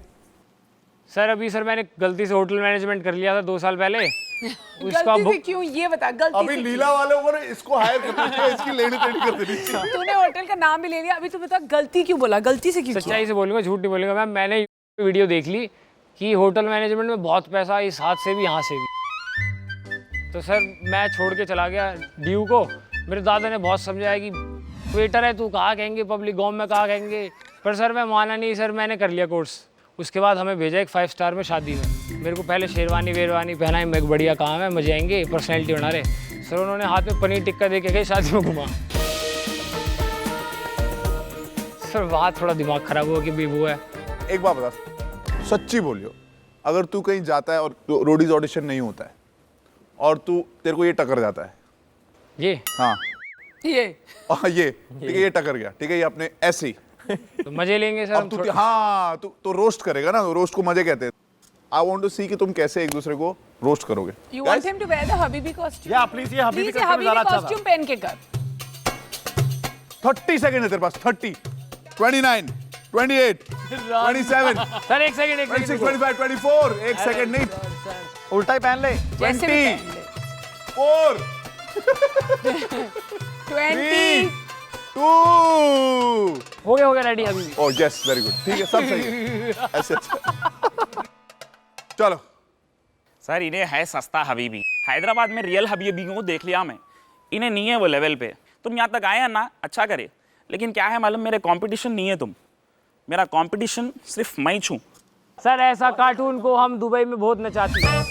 सर अभी सर मैंने गलती से होटल मैनेजमेंट कर लिया था 2 साल पहले। गलती से क्यों ये बता? गलती अभी से लीला वालों को इसको हायर करना चाहिए, इसकी लेनी देनी कर देनी चाहिए। तूने होटल का नाम भी ले लिया, अभी तू बता गलती क्यों बोला? गलती से क्यों? सच्चाई से बोलूँगा, झूठ नहीं बोलूँगा मैम। मैंने वीडियो देख ली कि होटल मैनेजमेंट में बहुत पैसा, इस हाथ से भी यहाँ से भी। तो सर मैं छोड़ के चला गया ड्यू को। मेरे दादा ने बहुत समझाया कि वेटर है तू, कहाँ कहेंगे पब्लिक, गाँव में कहाँ कहेंगे। पर सर मैं माना नहीं सर, मैंने कर लिया कोर्स। उसके बाद हमें भेजा एक 5 स्टार में शादी में। मेरे को पहले शेरवानी वेरवानी पहनाई, मैं बढ़िया काम है, मजे आएंगे, पर्सनैलिटी बना रहे। सर उन्होंने हाथ में पनीर टिक्का दे के गए, शादी में घुमा। सर वहाँ थोड़ा दिमाग खराब हुआ कि बेबू है। एक बात बता, सच्ची बोलियो, अगर तू कहीं जाता है और रोडीज ऑडिशन नहीं होता है और तेरे को ये टकर जाता है, ये हाँ ये ठीक है, ये टकर गया, ठीक है, ये अपने ऐसे ही तो मजे लेंगे सर। अब तू हाँ तू रोस्ट करेगा ना, रोस्ट को मजे कहते हैं। आई वांट टू सी कि तुम कैसे एक दूसरे को रोस्ट करोगे। You want him to wear the Habibi costume? या प्लीज ये हबीबी Please, ये Habibi costume पहन के कर। 30 सेकंड है तेरे पास, 30, 29, 28, 27, सर एक सेकंड 26, 25, 24, एक सेकंड नहीं, उल्टा ही पहन ले। 20, 4, 20, 2, हो गया रेडी अभी। ओह यस, वेरी गुड, ठीक है, सब सही है, ऐसे अच्छा। चलो सर, इन्हें है सस्ता हबीबी। हैदराबाद में रियल हबीबी को देख लिया मैं, इन्हें नहीं है वो लेवल पे। तुम यहाँ तक आए हैं ना, अच्छा करे, लेकिन क्या है मालूम, मेरे कंपटीशन नहीं है तुम, मेरा कंपटीशन सिर्फ मैं छूं। सर ऐसा कार्टून को हम दुबई में बहुत नचाते हैं।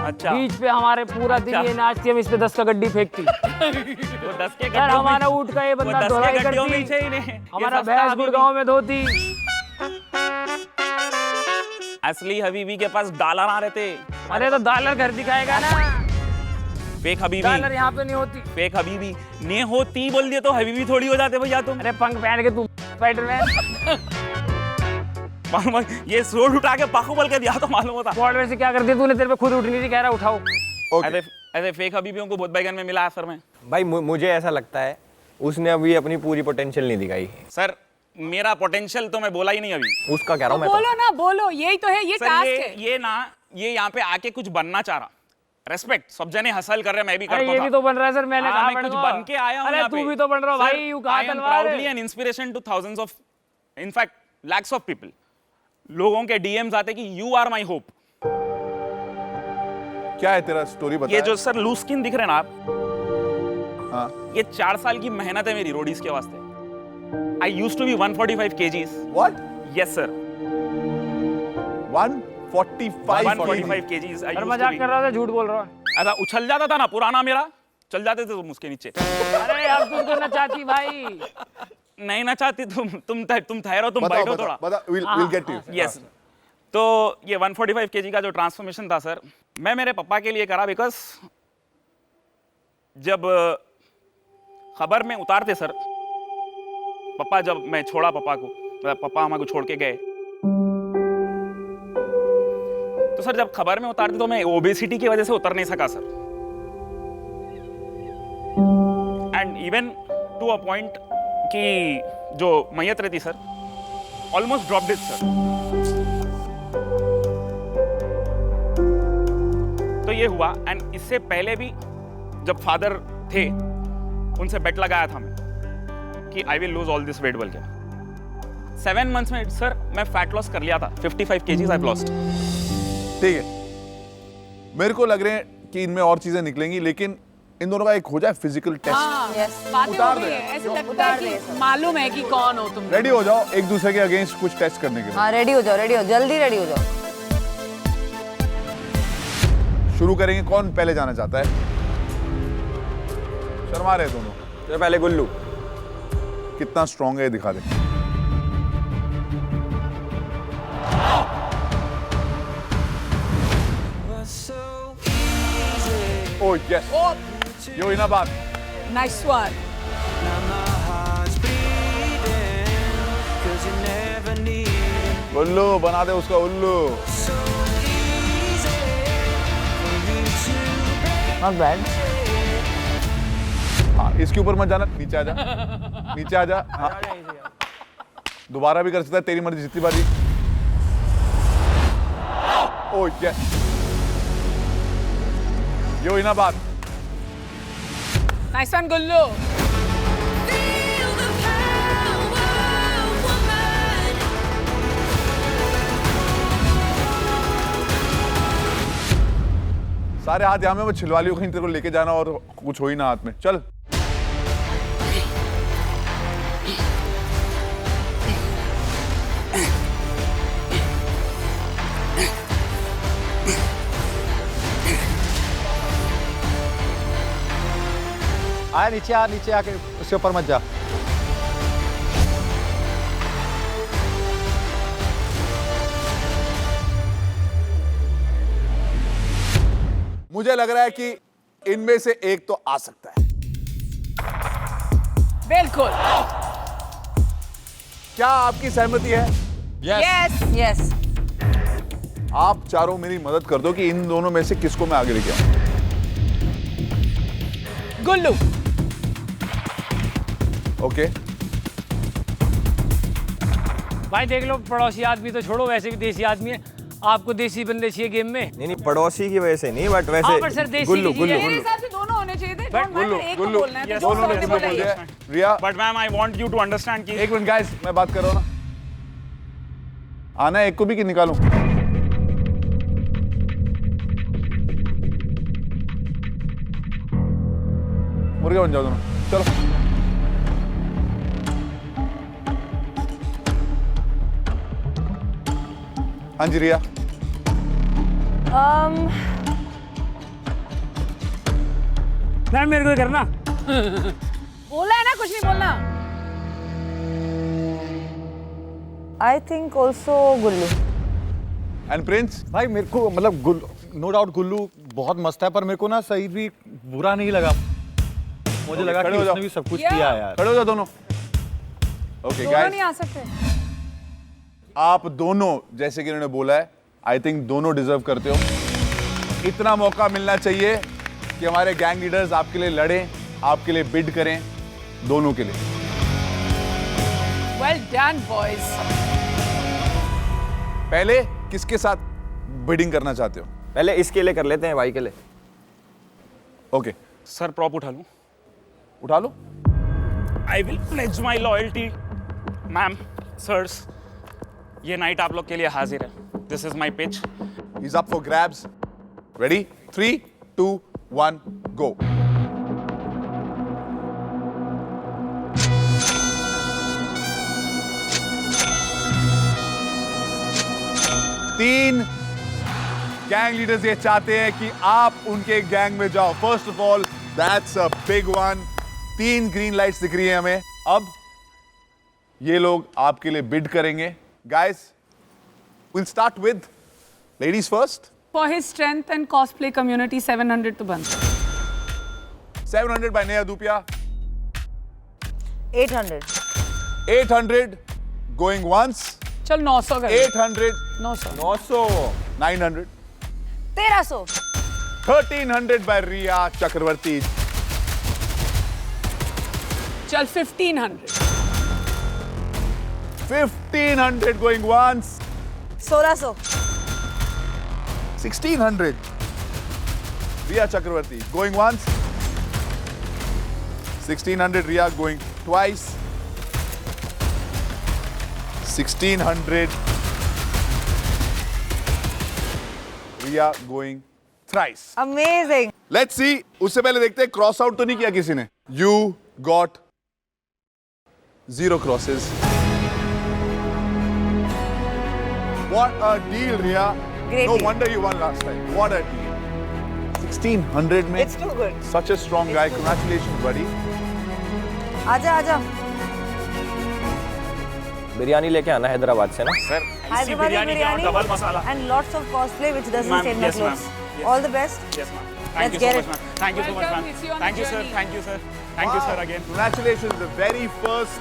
अच्छा, बीच पे हमारे पूरा दिन ये नाचती, हम इस पे 10 का गड्डी फेंकती। वो 10 के सर हमारा ऊँट का ये बंदा धुलाई करती, हमारा भैंस गुड़गांव में धोती। असली हबीबी के पास डॉलर आ रहे थे। अरे तो डॉलर घर दिखाएगा ना, फेक हबीबी। डॉलर यहाँ पे नहीं होती। फेक हबीबी नहीं होती बोल दिए तो हबीबी थोड़ी हो जाते भैया तुम। अरे पंख पहन के तू स्पाइडरमैन। ये सूट उठा के पाखू बोल के दिया तो मालूम होता। बॉर्डर से क्या कर दिया तूने, तेरे पे खुद उठ नहीं रही, कह रहा उठाओ। ऐसे फेक हबीबियों को बहुत बैगन में मिला सर में। भाई मुझे ऐसा लगता है उसने अभी अपनी पूरी पोटेंशियल नहीं दिखाई। सर मेरा पोटेंशियल तो मैं बोला ही नहीं अभी। उसका कह रहा हूँ मैं। बोलो ना, बोलो, यही तो है, ये टास्क है। ये यहाँ पे आके कुछ बनना चाह रहा। रेस्पेक्ट, सब जने हसल कर रहे, मैं भी करता था। ये भी तो बन रहा है सर, मैंने कहा मैं कुछ बन के आया हूँ। अरे तू भी तो बन रहा भाई, यू कहा तलवार। I am proudly an inspiration to thousands of, in fact, lakhs of people. लोगों के डीएम्स आते कि you are my hope. क्या है तेरा स्टोरी बता। ये जो सर लूज स्किन दिख रहे हैं ना आप, हाँ, ये 4 साल की मेहनत है मेरी रोडीज के वास्ते। I used to be 145 kgs. What? Yes sir. 145 kgs. अरे मजाक कर रहा था, झूठ बोल रहा है। ऐसा उछल जाता था ना पुराना मेरा, चल जाते थे तुम उसके नीचे। अरे यार तुम तो नचाती भाई। नहीं नचाती तुम ठहरो, तुम बैठो थोड़ा। We'll get to you. Yes. तो ये 145 kg का जो ट्रांसफॉर्मेशन था सर, मैं मेरे पापा के लिए करा, बिकॉज जब खबर में उतारते सर, पापा जब मैं छोड़ा पापा को, पापा हमारे को छोड़ के गए, तो सर जब खबर में उतारते तो मैं ओबेसिटी की वजह से उतर नहीं सका sir. And even to a point कि जो मैयत रहती sir, almost dropped it sir. तो ये हुआ। एंड इससे पहले भी जब फादर थे, उनसे बेट लगाया था मैं कि I will lose all this weight बोल के। 7 मंथ्स में सर मैं फैट लॉस कर लिया था। 55 kgs आई लॉस्ट। ठीक है, मेरे को लग रहे हैं कि इनमें और चीजें निकलेंगी, लेकिन इन दोनों का एक हो जाए फिजिकल टेस्ट। बातें हो गई है, ऐसे लगता है कि मालूम है कि कौन हो तुम। रेडी हो जाओ एक दूसरे के अगेंस्ट कुछ टेस्ट करने के लिए। हाँ रेडी हो जाओ, जल्दी रेडी हो जाओ। शुरू करेंगे, कौन पहले जाना चाहता है? शर्मा रहे दोनों। चलो पहले गुल्लू। कितना स्ट्रॉन्ग है ये दिखा दे। Oh yes. Yo Inabad. Nice one. उल्लू बना दे उसका उल्लू। Not bad. हाँ इसके ऊपर मत जाना, नीचे आ जा, नीचे आ जा। हाँ दोबारा भी कर सकता है, तेरी मर्जी, जितनी बारी। Oh yes. Yo Inabad. Nice one, Gullu. सारे हाथ यहाँ में वो छिलवा लियो, कहीं तेरे को लेके जाना और कुछ हो ही ना हाथ में। चल आया नीचे आ, नीचे आके उसके ऊपर मत जा। मुझे लग रहा है कि इनमें से एक तो आ सकता है। बिल्कुल। क्या आपकी सहमति है? Yes yes. आप चारों मेरी मदद कर दो कि इन दोनों में से किसको मैं आगे लेके आऊं। गुल्लू। ओके। भाई देख लो, पड़ोसी आदमी तो छोड़ो, वैसे भी देसी आदमी है, आपको देसी बंदे चाहिए गेम में। नहीं पड़ोसी की वजह से नहीं, बट वैसे पर सर देसी गुल्लू मेरे हिसाब से दोनों होने चाहिए थे। बट गुल्लू दोनों ने बोल दिया। Riya, but ma'am I want you to understand कि एक मिनट गाइस, मैं बात कर रहा हूं ना। आना है एक को भी कि निकालूं? मुर्गे बन जाओ दोनों, चलो। हाँ जी रिया। मैम मेरे को करना। बोला है ना, कुछ नहीं बोलना। I think also Gullu. And Prince? भाई मेरे को मतलब नो डाउट गुल्लू बहुत मस्त है, पर मेरे को ना सही भी बुरा नहीं लगा। मुझे लगा कि उसने भी सब कुछ किया है यार। खड़े हो जाओ दोनों। ओके दोनों गाइस, नहीं आ सकते। आप दोनों जैसे कि इन्होंने बोला है, आई थिंक दोनों डिजर्व करते हो। इतना मौका मिलना चाहिए कि हमारे गैंग लीडर्स आपके लिए लड़ें, आपके लिए बिड करें, दोनों के लिए। Well done boys. पहले किसके साथ बिडिंग करना चाहते हो? पहले इसके लिए कर लेते हैं, भाई के लिए। ओके सर प्रॉप उठा लूं? उठा लो। I will pledge my loyalty. Ma'am, sirs, ये नाइट आप लोग के लिए हाजिर है। This is my pitch. He's up for grabs. Ready? 3, 2, 1, go. तीन गैंग लीडर्स ये चाहते हैं कि आप उनके गैंग में जाओ। First of all, that's a big one. 3 green lights दिख रही है हमें। अब ये लोग आपके लिए बिड करेंगे। Guys, we'll start with ladies first. For his strength and cosplay community, 700 तो बनता है। 700 by Neha Dupia. 800. 800 going once. चल 900 कर। 800. 900. 900. 900. 1300. 1300 by Riya Chakravarti. चल 1500. 1500 going once. 1600. 1600. Riya Chakravarti going once. 1600 Riya going twice. 1600 Riya going thrice. Amazing. Let's see. उससे पहले देखते हैं क्रॉस आउट तो नहीं किया किसी ने. You got 0 crosses. What a deal, Riya. Great No deal. wonder you won last time. What a deal. 1600 में. It's too good. Such a strong guy. Congratulations, buddy. आजा आजा। बिरयानी लेके आना हैदराबाद से ना। Sir, Hyderabadi biryani double masala. and lots of cosplay which doesn't Ma'am, stain my yes, ma'am. clothes. Yes. All the best. Yes, ma'am. Let's Thank you get so it. much, ma'am. Thank you so much, Welcome. ma'am. It's you on the Thank you, sir. journey. Thank you, sir. Thank you, sir, again. Congratulations, the very first.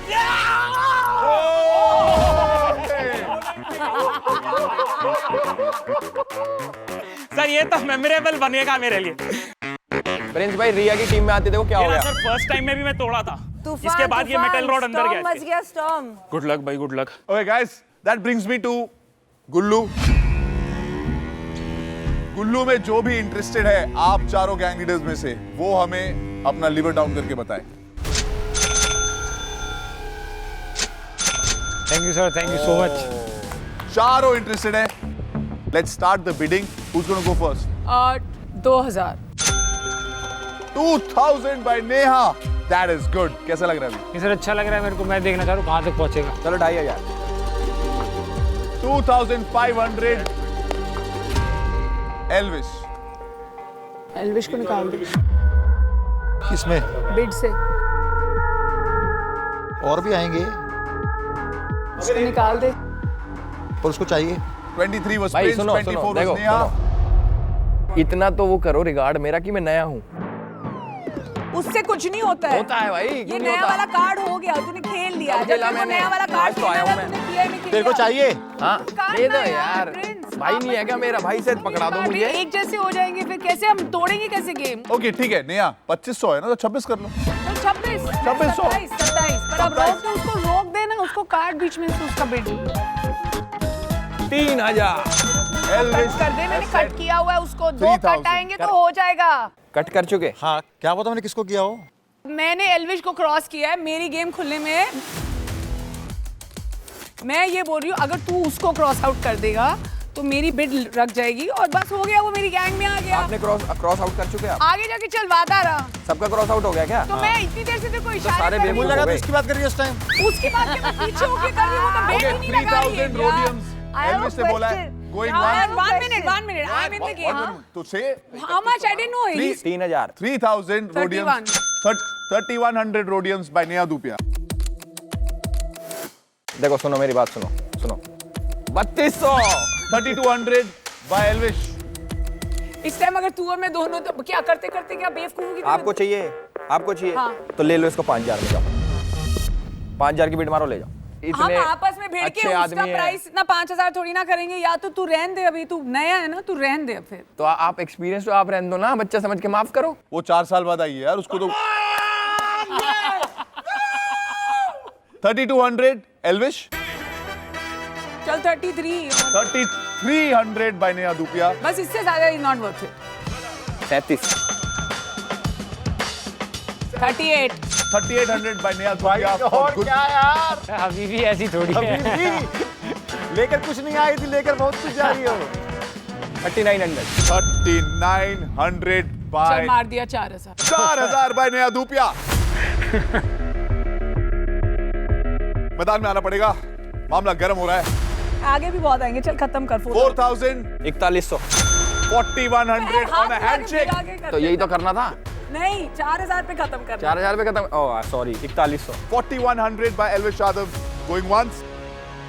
Sir ये तो memorable बनेगा मेरे लिए। Prince भाई रिया की team में आते देखो क्या हो गया। सर फर्स्ट टाइम में भी मैं तोड़ा था। तूफान, इसके बाद ये मेटल रॉड अंदर storm गया। मच गया storm. गुड लक भाई, good luck. Okay, guys, that brings me to गुल्लू। गुल्लू में जो भी इंटरेस्टेड है आप चारों गैंग लीडर्स में से, वो हमें अपना लिवर डाउन करके बताएं। Thank you sir, thank you so much. चारों इंटरेस्टेड हैं। Let's start the bidding. Who's going to go first? 2000. 2000 by Neha. That is good. कैसा लग रहा है अभी? ये सर अच्छा लग रहा है मेरे को, मैं देखना चाह रहा हूँ कहाँ तक पहुँचेगा। चलो 2500. 2500 Elvish. एल्विश को निकाल दे किसमें? बिड से। और भी आएंगे उसको निकाल दे। और उसको चाहिए 23 was भाई Prince, सुनो 24 was देखो Neha. इतना तो वो करो रिगार्ड मेरा कि मैं नया हूँ। उससे कुछ नहीं होता है। होता है भाई, ये क्यों नहीं नया होता? वाला कार्ड हो गया, तूने खेल लिया। अब जब खेला तेरे को मैंने। नया वाला कार्ड आज तो आया खेला हूं था, मैं। तूने किया ही नहीं, तेरे को खेला। चाहिए? हाँ कार्ड दे दो ना यार, प्रिंस। भाई नहीं है क्या मेरा? भाई से पकड़ा दो कार्ड मुझे। एक जैसे हो जाएंगे फिर कैसे हम तोड़ेंगे कैसे गेम? ओके ठीक है नेहा 2500 है ना, तो 26 कर लो। तो 26 2600। 27 पर अब रोक दो, उसको रोक देना, उसको कार्ड बीच में से उसका बिड 3000 कट कर दे, मैंने कट किया हुआ है उसको, 2 कट आएंगे तो हो जाएगा। कट कर चुके। हाँ क्या पता मैंने किसको किया हो। मैंने एल्विश को क्रॉस किया है, मेरी गेम खुलने में मैं ये बोल रही हूँ अगर तू उसको क्रॉस आउट कर देगा तो मेरी बिड रख जाएगी और बस हो गया, वो मेरी गैंग में आ गया। आपने क्रॉस आउट कर चुके आप? आगे जाके चल वादा रहा। सबका क्रॉस आउट हो गया क्या? तो मैं इतनी देर से तेरे को इशारे सारे कर रही बेबुल हूँ। लगा तो इसकी बात कर रही है इस टाइम। उसकी बात के मैं पीछे होके कर रही हूँ, तो बेट ही नहीं लगा रही है 3000 रोडियम्स एल्विस ने बोला है going one. 1 minute, I am in the game. तो say how much I didn't know. 3000 3000 rhodiums 3100 rhodiums by Neha Dhupia. देखो सुनो मेरी बात सुनो 3200 3200 बाय एल्विश। इस टाइम अगर तू और मैं दोनों तो क्या करते करते क्या बेवकूफों की तरह। आपको चाहिए हाँ। तो ले लो इसको 5000 में जाओ। 5000 की बिड मारो ले जाओ। हम आपस में भिड़ के उसका प्राइस ना 5000 थोड़ी ना करेंगे। या तो तू रहन दे, अभी तू नया है ना, तू रहन दे फिर। तो आप एक्सपीरियंस तो आप रहने दो ना, बच्चा समझ के माफ करो। वो 4 साल बाद आई है यार, उसको तो 3200 एल्विश। चल 33 3300 बाय नेहा धूपिया। बस इससे ज्यादा is not worth it. 37 38 3800 by Neha Dhupia. और क्या यार, अभी भी ऐसी थोड़ी अभी है। भी लेकर कुछ नहीं आई थी, लेकर बहुत कुछ जा रही हो। 3900 3900 चल बाय मार दिया 4000। 4000 बाय नेहा धूपिया। मैदान में आना पड़ेगा, मामला गर्म हो रहा है। आगे भी बहुत आएंगे, चल खत्म कर। 4000 4100 4100 ऑन अ हैंडशेक। तो यही तो करना था। नहीं 4000 पे खत्म करना। 4000 पे खत्म। Oh sorry 4100। 4100 by Elvish Yadav going once.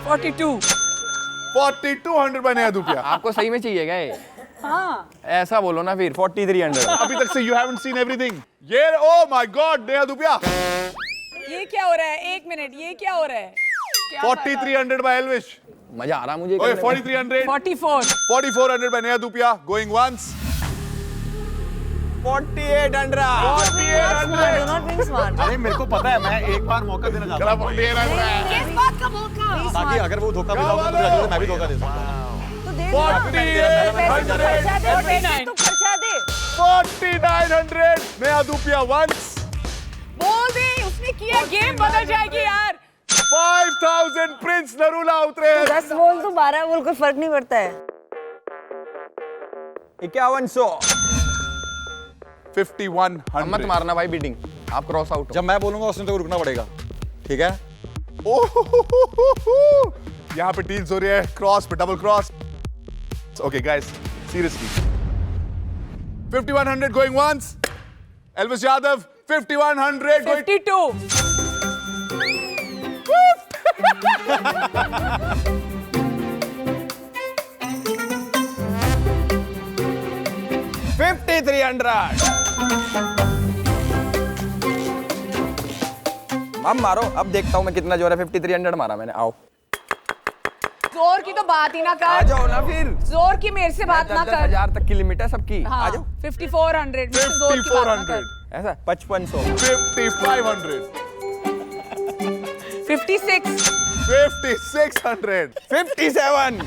4200 by Neha Dhupia. आपको सही में चाहिए क्या ये? हाँ ऐसा बोलो ना फिर 4300। अभी तक से यू हैवंट सीन एवरीथिंग। ये oh my god Neha Dhupia. ये क्या हो रहा है? 1 मिनट, ये क्या हो रहा है? 4300 बाय एल्विश। मजा आ रहा मुझे। ओए 4300 4400 by Neha Dhupia going once. 4800 अरे मेरे को पता है, मैं एक बार मौका देना चाहता हूँ, किस बात का मौका? ताकि अगर वो धोखा मिला तो मुझे लगेगा मैं भी धोखा दे सकता हूँ। 4900 नेहा धूपिया वंस। बोल दे, उसने किया, गेम बदल जाएगी यार। 5000 प्रिंस नरूला उतरे। 10 बोल तो 12 बोल, कोई फर्क नहीं पड़ता है। 5100। 5100। मत मारना भाई बिडिंग, आप क्रॉस आउट। जब मैं बोलूंगा उसने तो रुकना पड़ेगा, ठीक है? यहाँ पे डील्स हो रही है, क्रॉस पे double cross. Okay guys seriously 5100 going once. Elvish Yadav 5100 going 52 5300। अब मारो, अब देखता हूँ मैं कितना जोर है। 5300 मारा मैंने। आओ जोर की तो बात ही ना कर। आ जाओ ना फिर। जोर की मेरे से बात ना कर। 10,000 तक की लिमिट है सबकी। हाँ, आ जाओ। 5400 मेरे से जोर की बात ना कर। ऐसा 5500 5500 56 5600 57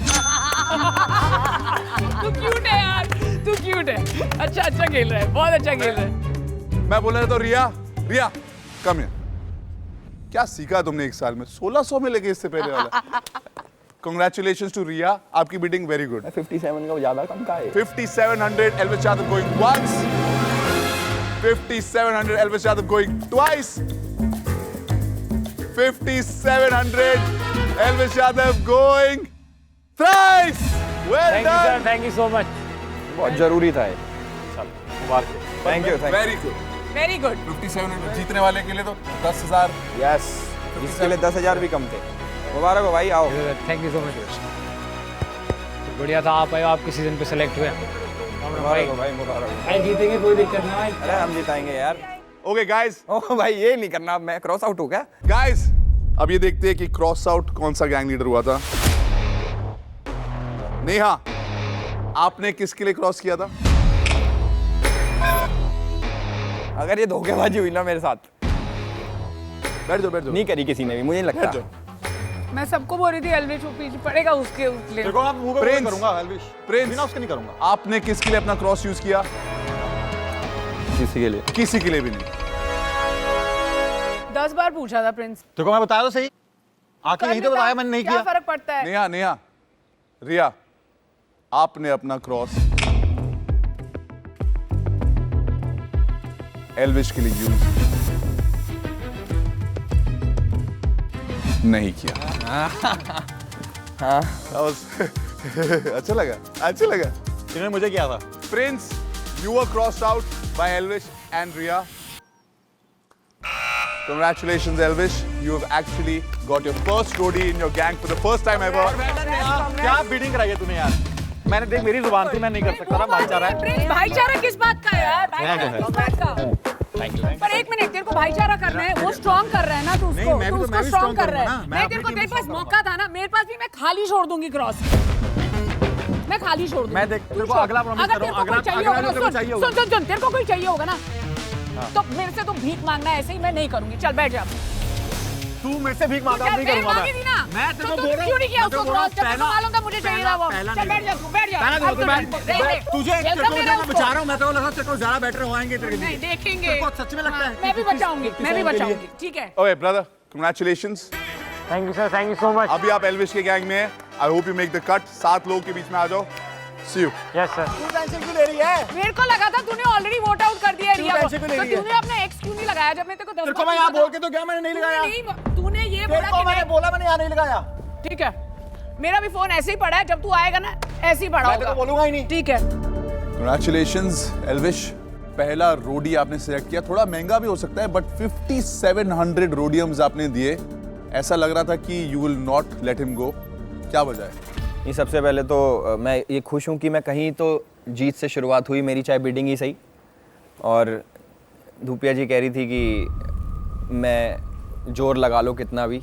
तू क्यूट है यार, तू क्यूट है। अच्छा खेल रहा है, बहुत अच्छा खेल रहा है। मैं बोल रहा था रिया कम है। क्या सीखा तुमने एक साल में? 1600 में लेके इससे पहले वाला। Congratulations to रिया, आपकी बिडिंग वेरी गुड। 57 का ज्यादा कम का है। 5700 Elvish Yadav going once. 5700 Elvish Yadav going twice. 5700 Elvish Yadav going thrice. Well done. Thank you so much. बहुत जरूरी था ये। Thank you very good. Very good. 5700 जीतने वाले के लिए तो 10,000। यस, जिसके लिए 10,000 भी कम थे। मुबारक हो भाई, आओ। Thank you so much. बढ़िया था, आप आए, आपके सीजन पे सेलेक्ट हुए। भाई भाई जीतेंगे, कोई दिक्कत नहीं भाई। अरे हम जिताएंगे यार। ओके गाइस, ओह भाई ये नहीं करना, मैं क्रॉस आउट हो गया। गाइस अब ये देखते हैं कि क्रॉस आउट कौन सा गैंग लीडर हुआ था। नेहा, आपने किसके लिए क्रॉस किया था? अगर ये धोखेबाजी हुई ना मेरे साथ, बैठ जाओ। नहीं करी किसी ने भी, मुझे नहीं लगता। मैं सबको बोल रही थी एल्विश वो पीछे पड़ेगा उसके लिए। देखो आप मुंह पे प्रिंस, करूंगा एल्विश, प्रिंस बिना उसके नहीं करूंगा। आपने किसके लिए अपना क्रॉस यूज किया? किसी के लिए? किसी के लिए भी नहीं। 10 बार पूछा था प्रिंस। देखो मैं बताया तो सही, आके यही तो बताया मैंने नहीं क्या किया। फर्क पड़ता है? नेहा, रिया, आपने अपना क्रॉस एल्विश के लिए यूज नहीं किया। हाँ अच्छा लगा। इन्होंने मुझे किया था। Prince, you were crossed out by Elvish and Riya. Congratulations, Elvish. You have actually got your first roadie in your gang for the first time ever. क्या बीटिंग कराई है तूने यार? मैंने देख मेरी जुबान थी, मैं नहीं कर सकता था, भाईचारा है। प्रिंस भाईचारा किस बात का है यार? भाईचारा किस बात का? पर एक मिनट, तेरे को भाईचारा करना है, वो स्ट्रॉन्ग कर रहा है ना, तू उसको स्ट्रॉन्ग कर रहा है। मैं तेरे को, तेरे पास मौका था ना, मेरे पास भी, मैं खाली छोड़ दूंगी क्रॉस। मैं खाली छोड़ दूंगी। मैं देख तेरे को अगला प्रॉमिस कर रहा हूं, अगला तेरे को कोई चाहिए होगा ना, तो मेरे से तो भीख मांगना है, ऐसे ही मैं नहीं करूंगी। चल बैठ जा। तू मेरे से भीख मांगा, नहीं करूंगा मैं तेरे को बोल रहा हूं। क्यों नहीं किया उसको क्रॉस? जब तुमको मालूम था मुझे चाहिए था वो। चल बैठ जा, तू बैठ जा। तुझे मैं बचा रहा हूं, मैं तो लगा तेरे को ज्यादा बेटर होएंगे तेरे लिए। नहीं देखेंगे, सच में लगता है। मैं भी बचाऊंगी, ठीक है। Okay, brother, congratulations. Thank you sir, thank you so much. अभी आप एल्विश के गैंग में हैं। I hope you make the cut. 7 लोगों के बीच में आ जाओ। See you. Yes sir. तू टेंशन क्यों ले रही है? मेरे को लगा था तूने ऑलरेडी वोट आउट कर दिया रिया को, तो तूने अपना एक्स क्यों नहीं लगाया जब मैं तेरे को 10 तेरे को मैं यहाँ बोल के तो क्या मैंने नहीं लगाया? तूने ये बोला कि मैंने बोला मैंने यहाँ नहीं लगाया। ठीक है, मेरा भी फोन ऐसे ही पड़ा है, जब तू आएगा ना ऐसे ही पड़ा होगा। मैं बोलूंगा ही नहीं। ठीक है। Congratulations, Elvish. पहला रोडी आपने सिलेक्ट किया, थोड़ा महंगा भी हो सकता है, बट 5700 रोडियम्स आपने दिए। ऐसा लग रहा था कि you will not let him go, क्या वजह है? ये सबसे पहले तो मैं ये खुश हूँ कि मैं कहीं तो जीत से शुरुआत हुई मेरी, चाहे बिडिंग ही सही। और धूपिया जी कह रही थी कि मैं जोर लगा लो कितना भी,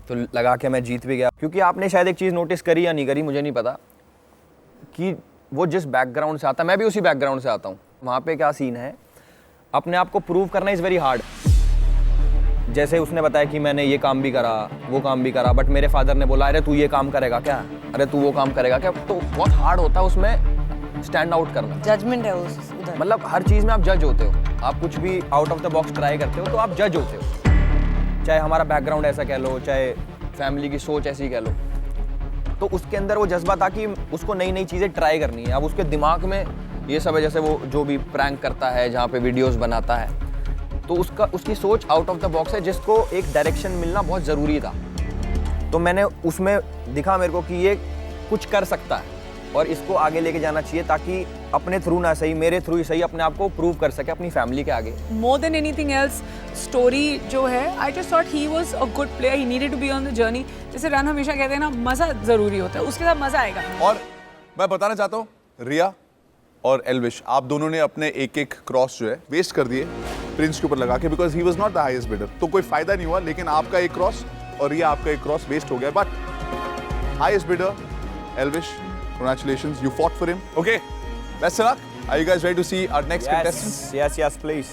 तो लगा के मैं जीत भी गया। क्योंकि आपने शायद एक चीज़ नोटिस करी या नहीं करी, मुझे नहीं पता, कि वो जिस बैकग्राउंड से आता, मैं भी उसी बैकग्राउंड से आता हूँ। वहाँ पे क्या सीन है, अपने आप को प्रूव करना इज़ वेरी हार्ड। जैसे उसने बताया कि मैंने ये काम भी करा, वो काम भी करा, बट मेरे फादर ने बोला अरे तू ये काम करेगा क्या, अरे तू वो काम करेगा क्या, तो बहुत हार्ड होता है उसमें स्टैंड आउट करना। जजमेंट है उधर, मतलब हर चीज़ में आप जज होते हो। आप कुछ भी out of the box try करते हो तो आप जज होते हो, चाहे हमारा बैकग्राउंड ऐसा कह लो, चाहे फैमिली की सोच ऐसी कह लो। तो उसके अंदर वो जज्बा था कि उसको नई नई चीज़ें ट्राई करनी है। अब उसके दिमाग में ये सब है, जैसे वो जो भी प्रैंक करता है, जहाँ पे वीडियोस बनाता है, तो उसकी सोच आउट ऑफ द बॉक्स है, जिसको एक डायरेक्शन मिलना बहुत ज़रूरी था। तो मैंने उसमें दिखा मेरे को कि ये कुछ कर सकता है और इसको आगे लेके जाना चाहिए, ताकि अपने थ्रू ना सही, मेरे थ्रू ही सही, अपने आप को प्रूव कर सके अपनी फैमिली के आगे। More than anything else, story जो है, I just thought he was a good player. He needed to be on the journey. जैसे रन हमेशा कहते हैं ना, मज़ा ज़रूरी होता है, उसके साथ मज़ा आएगा। और मैं बताना चाहता हूँ, रिया और एल्विश, आप दोनों ने अपने एक एक क्रॉस जो है वेस्ट कर दिए प्रिंस के ऊपर लगा के, because he was not the highest bidder. तो कोई फायदा नहीं हुआ, लेकिन आपका एक क्रॉस और रिया आपका एक क्रॉस वेस्ट हो गया। But highest bidder Elvish, congratulations, you fought for him. Okay, best of luck. Are you guys ready to see our next contestants? Yes, please.